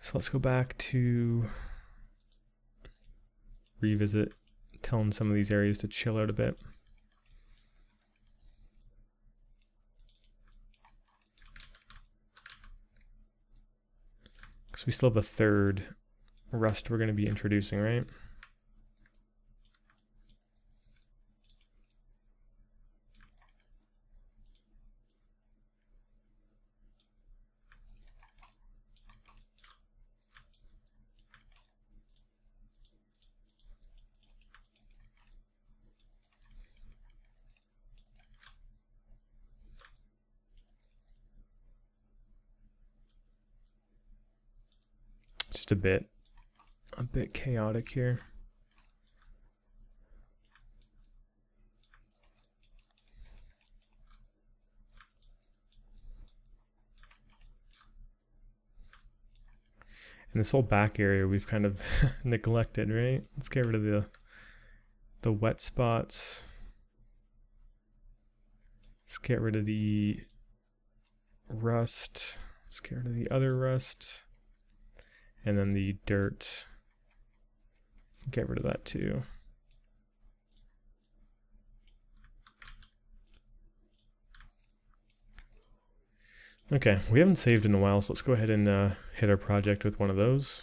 So let's go back to revisit, telling some of these areas to chill out a bit. Because we still have a third rust we're going to be introducing, right? Just a bit chaotic here. And this whole back area we've kind of neglected, right? Let's get rid of the wet spots. Let's get rid of the rust. Let's get rid of the other rust. And then the dirt, get rid of that too. Okay, we haven't saved in a while, so let's go ahead and hit our project with one of those.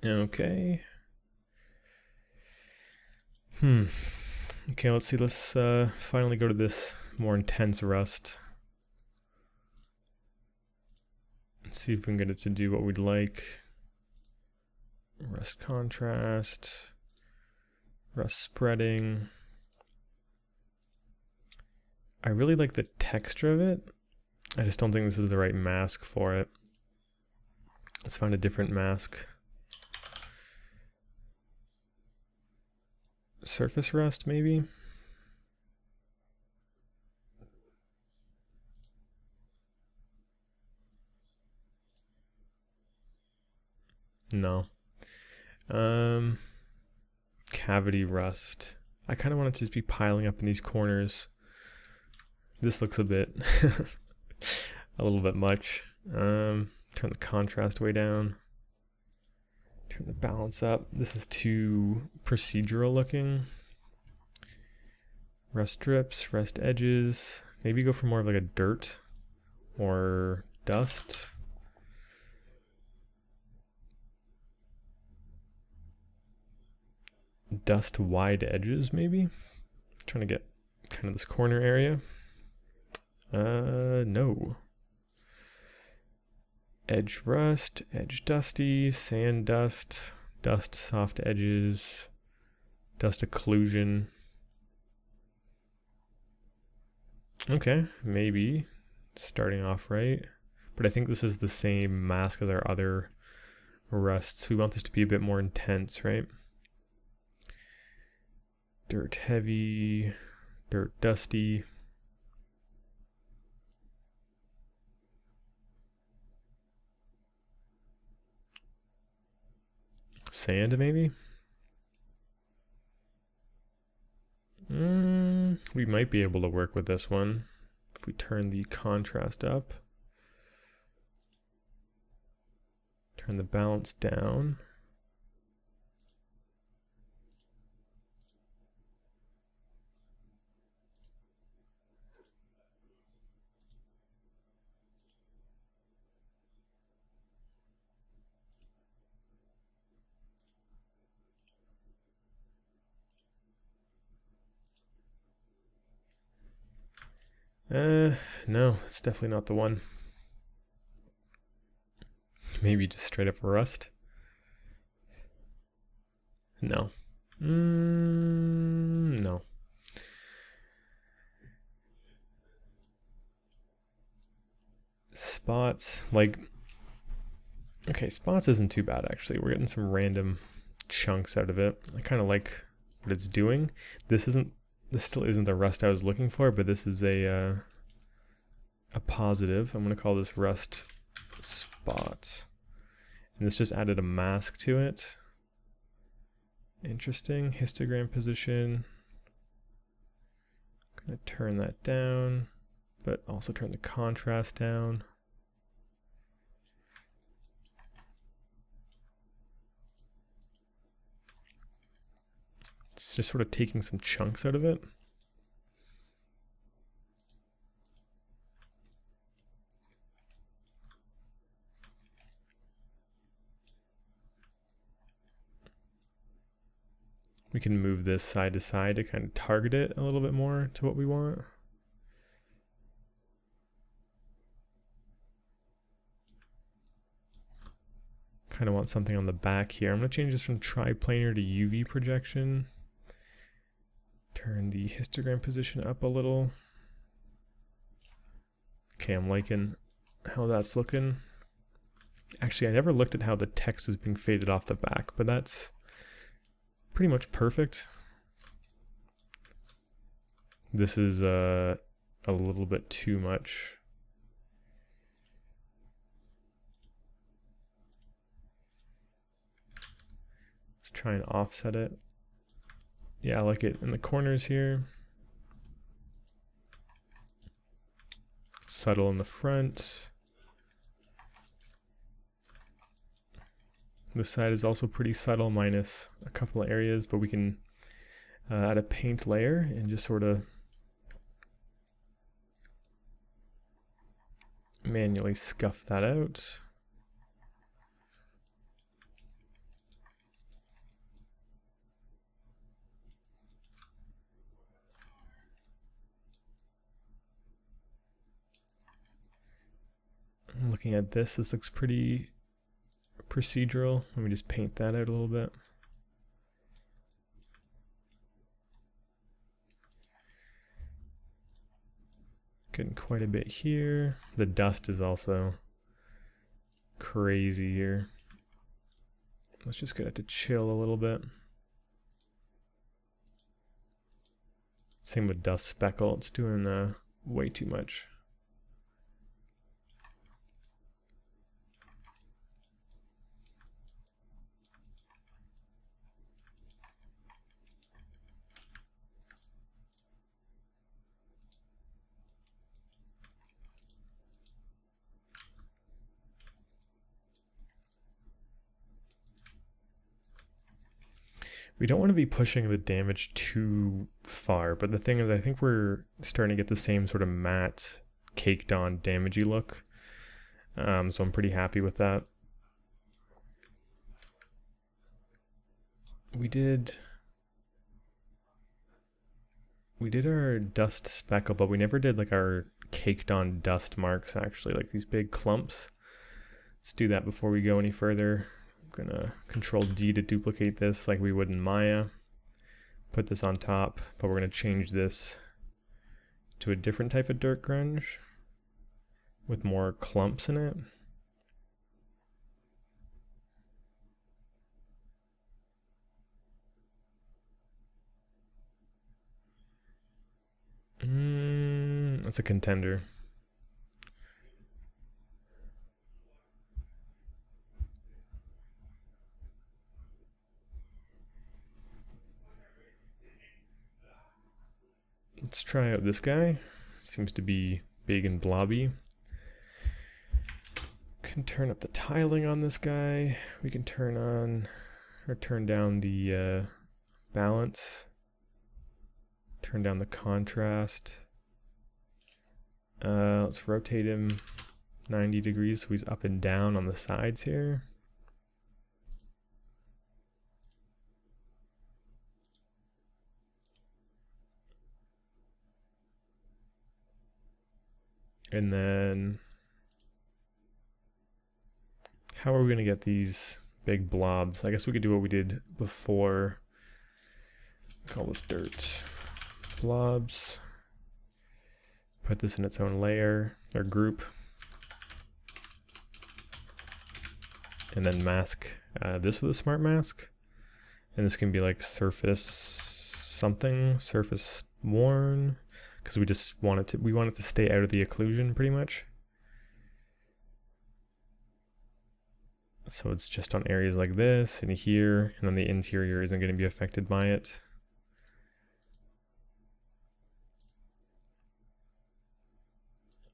Okay. Okay, let's see. Let's finally go to this more intense rust. Let's see if we can get it to do what we'd like. Rust contrast, rust spreading. I really like the texture of it. I just don't think this is the right mask for it. Let's find a different mask. surface rust maybe. No. Cavity rust. I kind of want it to just be piling up in these corners. This looks a bit a little bit much. Turn the contrast way down. Turn the balance up. This is too procedural looking. Rust strips, rust edges. Maybe go for more of like a dirt or dust. Dust wide edges maybe. Trying to get kind of this corner area. No. Edge rust, edge dusty, sand dust, dust soft edges, dust occlusion. Okay, maybe starting off right. But I think this is the same mask as our other rusts. We want this to be a bit more intense, right? Dirt heavy, dirt dusty. Sand maybe? We might be able to work with this one if we turn the contrast up. Turn the balance down. No, it's definitely not the one. Maybe just straight up rust. No. No. Spots, like, okay, spots isn't too bad actually. We're getting some random chunks out of it. I kind of like what it's doing. This still isn't the rust I was looking for, but this is a positive. I'm going to call this rust spots. And this just added a mask to it. Interesting. Histogram position. I'm going to turn that down, but also turn the contrast down. It's just sort of taking some chunks out of it. We can move this side to side to kind of target it a little bit more to what we want. Kind of want something on the back here. I'm going to change this from triplanar to UV projection. Turn the histogram position up a little. Okay, I'm liking how that's looking. Actually, I never looked at how the text is being faded off the back, but that's pretty much perfect. This is a little bit too much. Let's try and offset it. Yeah, I like it in the corners here. Subtle in the front. This side is also pretty subtle, minus a couple of areas, but we can add a paint layer and just sort of manually scuff that out. Looking at this looks pretty procedural. Let me just paint that out a little bit. Getting quite a bit here. The dust is also crazy here. Let's just get it to chill a little bit. Same with dust speckle, it's doing way too much. We don't want to be pushing the damage too far, but the thing is, I think we're starting to get the same sort of matte, caked on, damagey look. So I'm pretty happy with that. We did our dust speckle, but we never did like our caked on dust marks actually, like these big clumps. Let's do that before we go any further. I'm gonna Control D to duplicate this like we would in Maya. Put this on top, but we're gonna change this to a different type of dirt grunge with more clumps in it. That's a contender. Let's try out this guy. Seems to be big and blobby. Can turn up the tiling on this guy. We can turn on or turn down the balance. Turn down the contrast. Let's rotate him 90 degrees so he's up and down on the sides here. And then how are we going to get these big blobs? I guess we could do what we did before. Call this dirt. Blobs. Put this in its own layer or group. And then mask this with a smart mask. And this can be like surface something, surface worn. Because we just want it to stay out of the occlusion pretty much. So it's just on areas like this and here, and then the interior isn't going to be affected by it.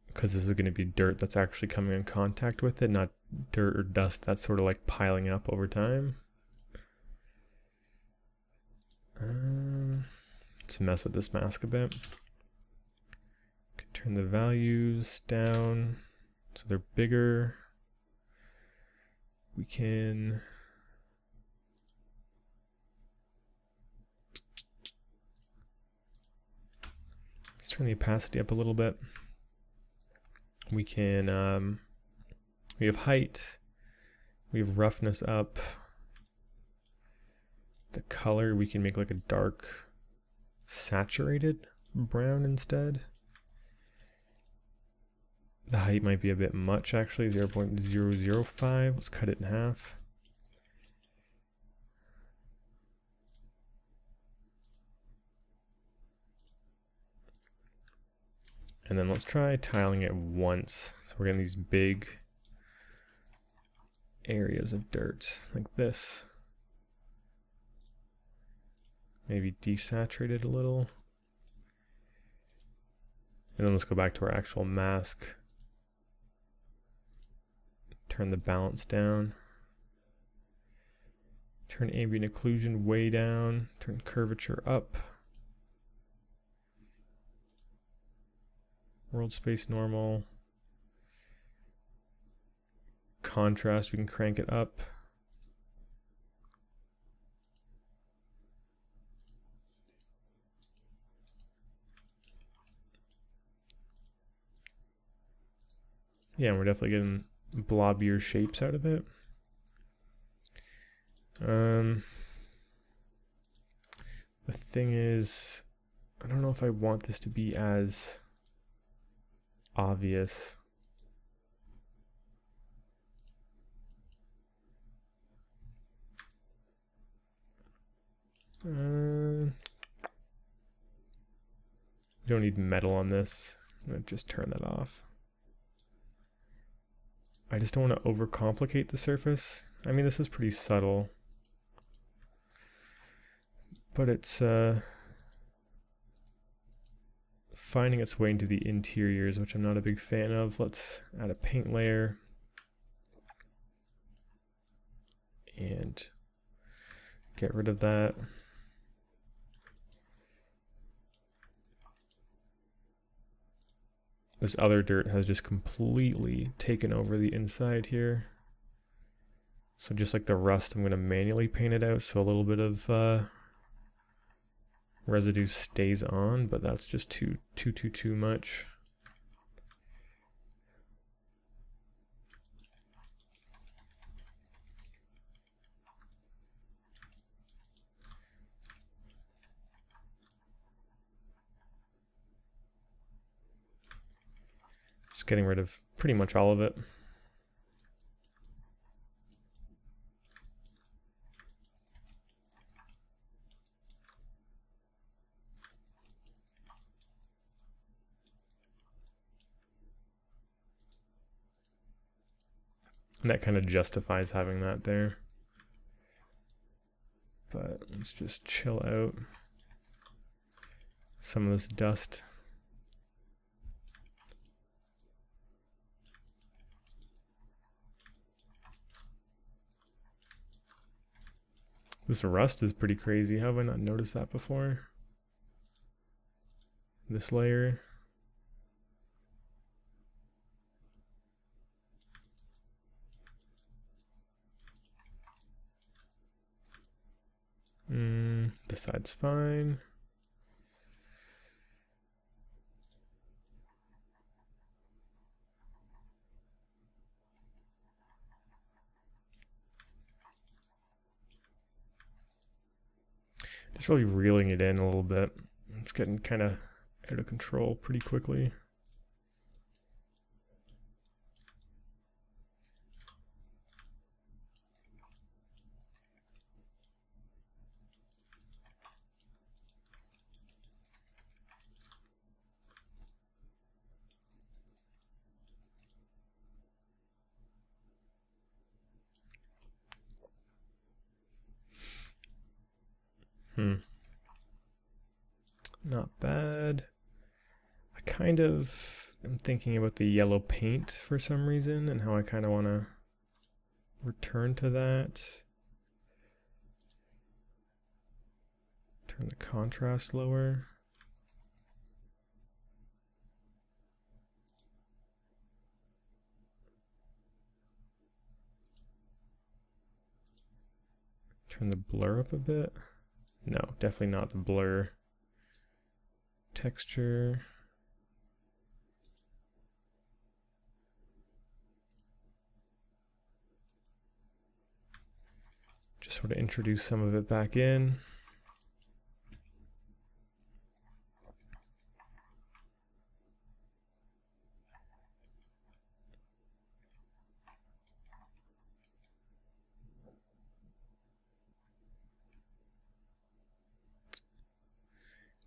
Because this is going to be dirt that's actually coming in contact with it, not dirt or dust that's sort of like piling up over time. Let's mess with this mask a bit. Turn the values down so they're bigger. We can let's turn the opacity up a little bit. We can we have height, we have roughness up. The color we can make like a dark saturated brown instead. The height might be a bit much actually, 0.005. Let's cut it in half. And then let's try tiling it once. So we're getting these big areas of dirt like this. Maybe desaturate it a little. And then let's go back to our actual mask. Turn the balance down. Turn ambient occlusion way down. Turn curvature up. World space normal. Contrast, we can crank it up. Yeah, we're definitely getting blobbier shapes out of it. The thing is, I don't know if I want this to be as obvious. You don't need metal on this. I'm going to just turn that off. I just don't want to overcomplicate the surface. I mean, this is pretty subtle, but it's finding its way into the interiors, which I'm not a big fan of. Let's add a paint layer and get rid of that. This other dirt has just completely taken over the inside here. So just like the rust, I'm going to manually paint it out so a little bit of residue stays on, but that's just too much. Just getting rid of pretty much all of it. And that kind of justifies having that there. But let's just chill out some of this dust. This rust is pretty crazy. How have I not noticed that before? This layer. This side's fine. Just really reeling it in a little bit. It's getting kind of out of control pretty quickly. Not bad. I kind of am thinking about the yellow paint for some reason and how I kind of want to return to that. Turn the contrast lower. Turn the blur up a bit. No, definitely not the blur. Texture. Just sort of introduce some of it back in.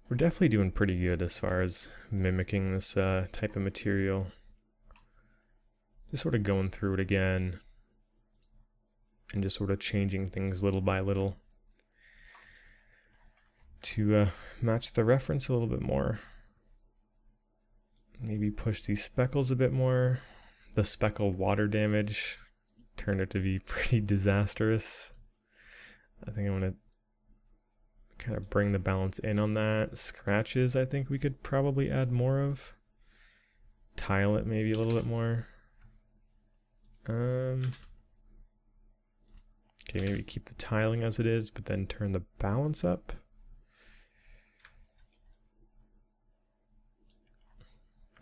We're definitely doing pretty good as far as mimicking this type of material. Just sort of going through it again and just sort of changing things little by little to match the reference a little bit more. Maybe push these speckles a bit more. The speckle water damage turned out to be pretty disastrous. I think I want to kind of bring the balance in on that. Scratches, I think we could probably add more of. Tile it maybe a little bit more. Okay, maybe keep the tiling as it is, but then turn the balance up.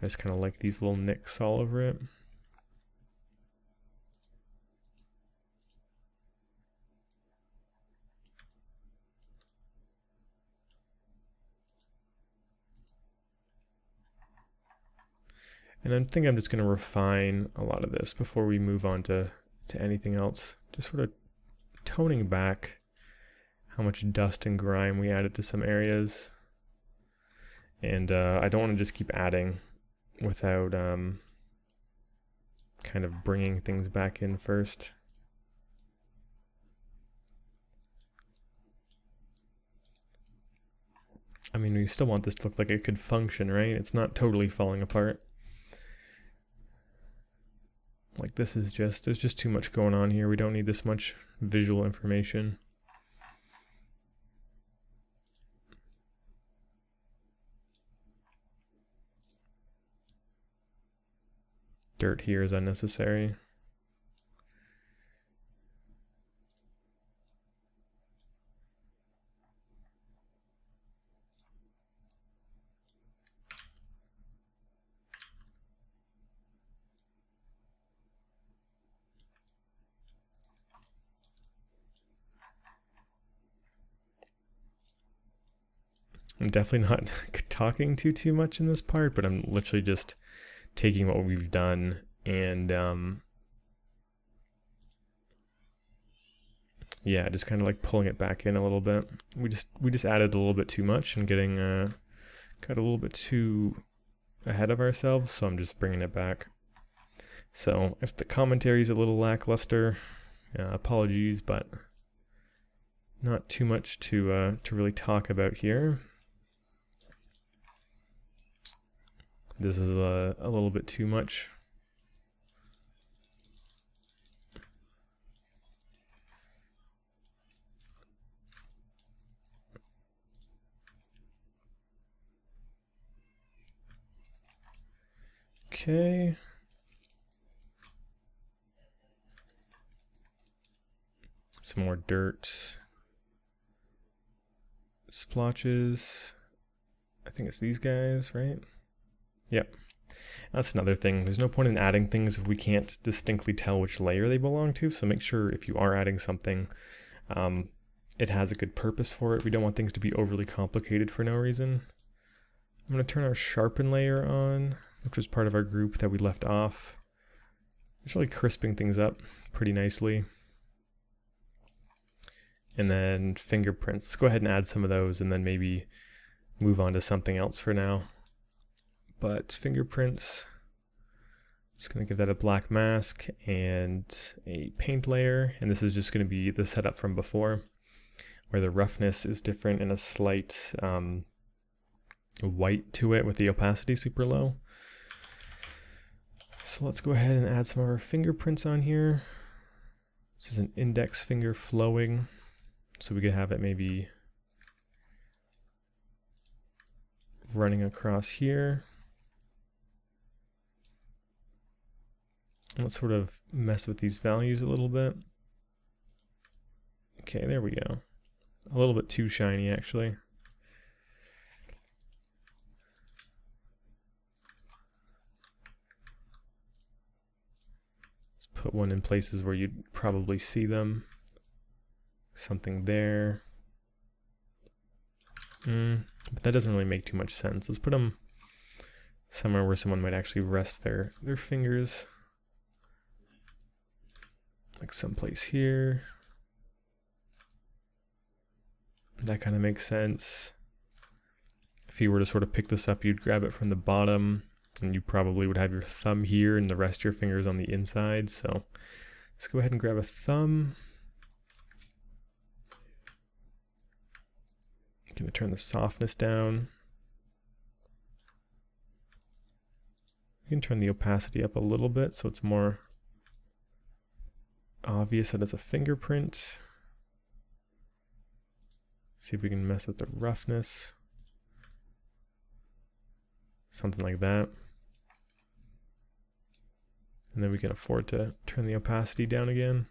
I just kind of like these little nicks all over it. And I think I'm just going to refine a lot of this before we move on to anything else. Just sort of toning back how much dust and grime we added to some areas. And I don't want to just keep adding without kind of bringing things back in first. I mean, we still want this to look like it could function, right? It's not totally falling apart. Like this is just, there's just too much going on here. We don't need this much visual information. Dirt here is unnecessary. I'm definitely not talking too much in this part, but I'm literally just taking what we've done and yeah, just kind of like pulling it back in a little bit. We just added a little bit too much and getting got a little bit too ahead of ourselves, so I'm just bringing it back. So if the commentary is a little lackluster, apologies, but not too much to really talk about here. This is a little bit too much. Okay. Some more dirt. Splotches. I think it's these guys, right? Yep. That's another thing. There's no point in adding things if we can't distinctly tell which layer they belong to. So make sure if you are adding something, it has a good purpose for it. We don't want things to be overly complicated for no reason. I'm going to turn our sharpen layer on, which was part of our group that we left off. It's really crisping things up pretty nicely. And then fingerprints. Let's go ahead and add some of those and then maybe move on to something else for now. But fingerprints, just going to give that a black mask and a paint layer. And this is just going to be the setup from before, where the roughness is different and a slight white to it with the opacity super low. So let's go ahead and add some of our fingerprints on here. This is an index finger flowing, so we could have it maybe running across here. Let's sort of mess with these values a little bit. Okay, there we go. A little bit too shiny, actually. Let's put one in places where you'd probably see them. Something there. But that doesn't really make too much sense. Let's put them somewhere where someone might actually rest their fingers. Like someplace here. That kind of makes sense. If you were to sort of pick this up, you'd grab it from the bottom, and you probably would have your thumb here and the rest of your fingers on the inside. So let's go ahead and grab a thumb. I'm going to turn the softness down. You can turn the opacity up a little bit so it's more obvious that it's a fingerprint. See if we can mess with the roughness. Something like that. And then we can afford to turn the opacity down again.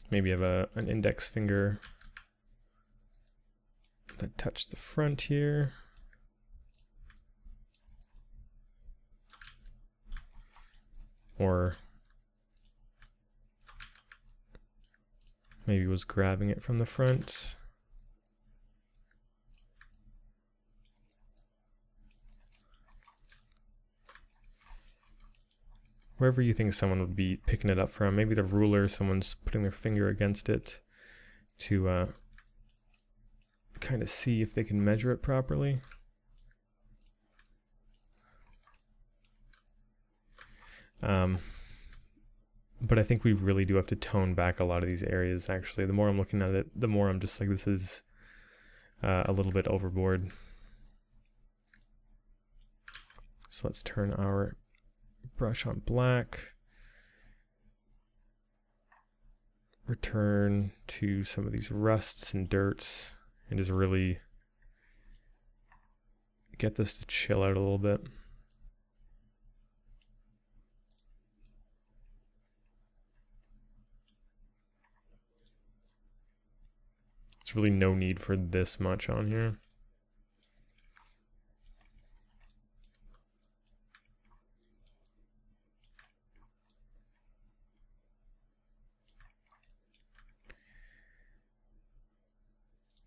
Maybe have an index finger that touch the front here. Or maybe was grabbing it from the front. wherever you think someone would be picking it up from. Maybe the ruler, someone's putting their finger against it to kind of see if they can measure it properly. But I think we really do have to tone back a lot of these areas, actually. The more I'm looking at it, the more I'm just like, this is a little bit overboard. So let's turn our brush on black. Return to some of these rusts and dirts and just really get this to chill out a little bit. There's really no need for this much on here.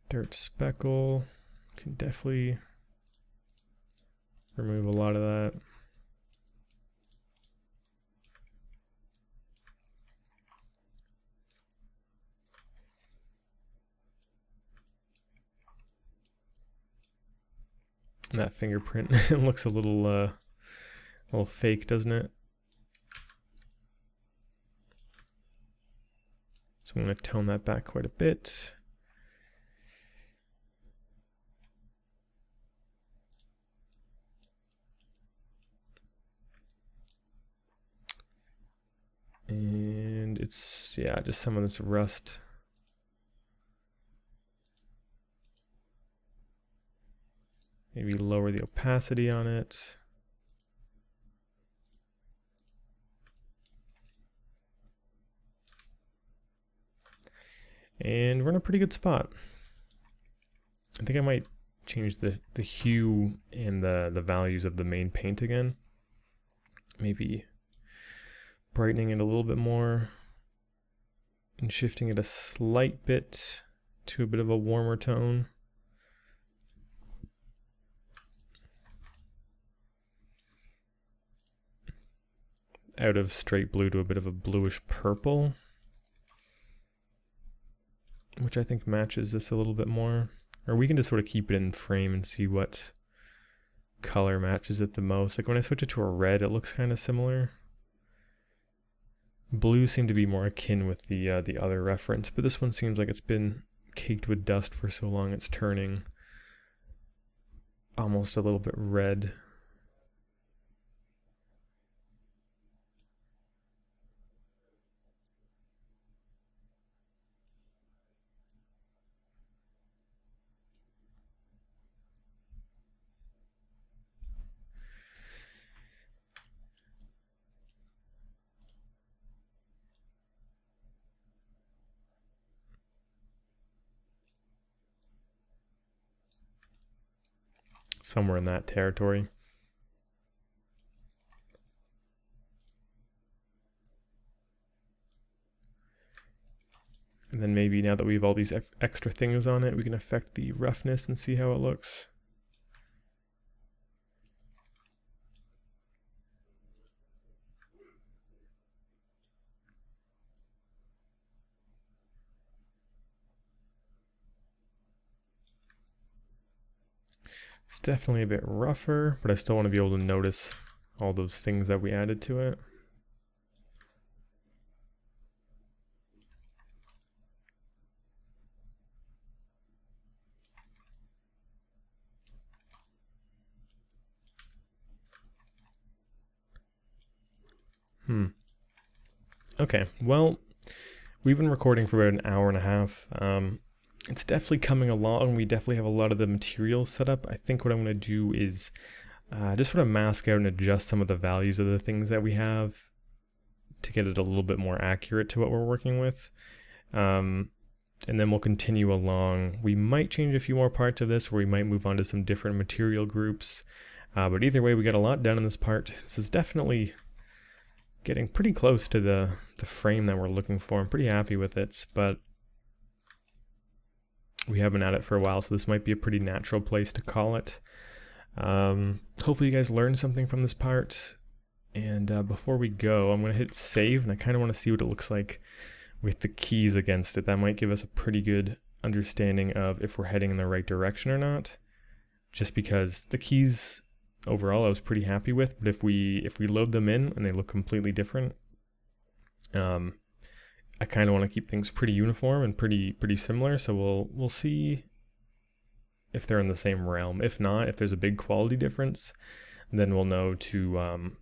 Dirt speckle, can definitely remove a lot of that. And that fingerprint looks a little fake, doesn't it? So I'm going to tone that back quite a bit. And it's, yeah, just some of this rust. Maybe lower the opacity on it. And we're in a pretty good spot. I think I might change the hue and the values of the main paint again. Maybe brightening it a little bit more and shifting it a slight bit to a bit of a warmer tone. Out of straight blue to a bit of a bluish purple, which I think matches this a little bit more. Or we can just sort of keep it in frame and see what color matches it the most. Like when I switch it to a red, it looks kind of similar. Blue seemed to be more akin with the other reference, but this one seems like it's been caked with dust for so long it's turning almost a little bit red. Somewhere in that territory. And then maybe now that we have all these extra things on it, we can affect the roughness and see how it looks. It's definitely a bit rougher, but I still want to be able to notice all those things that we added to it. Okay, well, we've been recording for about an hour and a half. It's definitely coming along. We definitely have a lot of the materials set up. I think what I'm going to do is just sort of mask out and adjust some of the values of the things that we have to get it a little bit more accurate to what we're working with. And then we'll continue along. We might change a few more parts of this, or we might move on to some different material groups. But either way, we got a lot done in this part. This is definitely getting pretty close to the frame that we're looking for. I'm pretty happy with it, but we have been at it for a while, so this might be a pretty natural place to call it. Hopefully you guys learned something from this part, And before we go, I'm going to hit save, and I kind of want to see what it looks like with the keys against it. That might give us a pretty good understanding of if we're heading in the right direction or not. Just because the keys overall I was pretty happy with, but if we load them in and they look completely different, I kind of want to keep things pretty uniform and pretty similar. So we'll see if they're in the same realm. If not, if there's a big quality difference, then we'll know to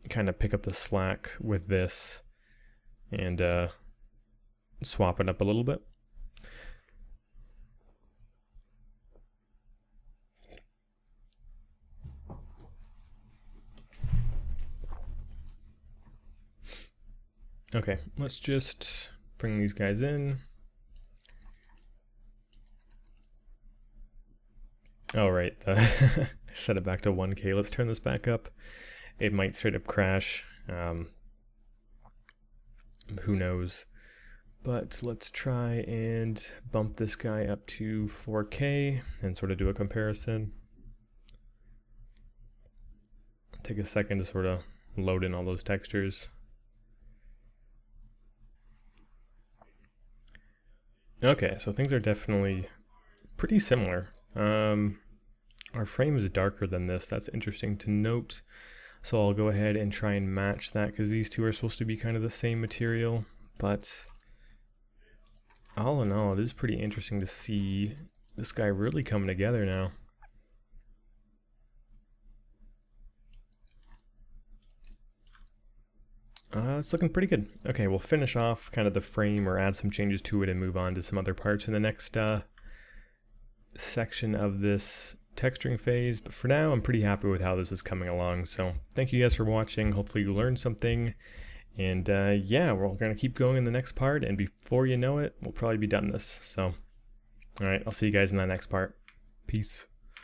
kind of pick up the slack with this and swap it up a little bit. Okay, let's just bring these guys in. All right, I set it back to 1K. Let's turn this back up. It might straight up crash. Who knows? But let's try and bump this guy up to 4K and sort of do a comparison. Take a second to sort of load in all those textures. Okay, so things are definitely pretty similar. Our frame is darker than this. That's interesting to note. So I'll go ahead and try and match that because these two are supposed to be kind of the same material. But all in all, it is pretty interesting to see this guy really coming together now. It's looking pretty good. Okay, we'll finish off kind of the frame or add some changes to it and move on to some other parts in the next section of this texturing phase. But for now, I'm pretty happy with how this is coming along. So thank you guys for watching. Hopefully you learned something. And yeah, we're going to keep going in the next part. And before you know it, we'll probably be done this. So, all right, I'll see you guys in that next part. Peace.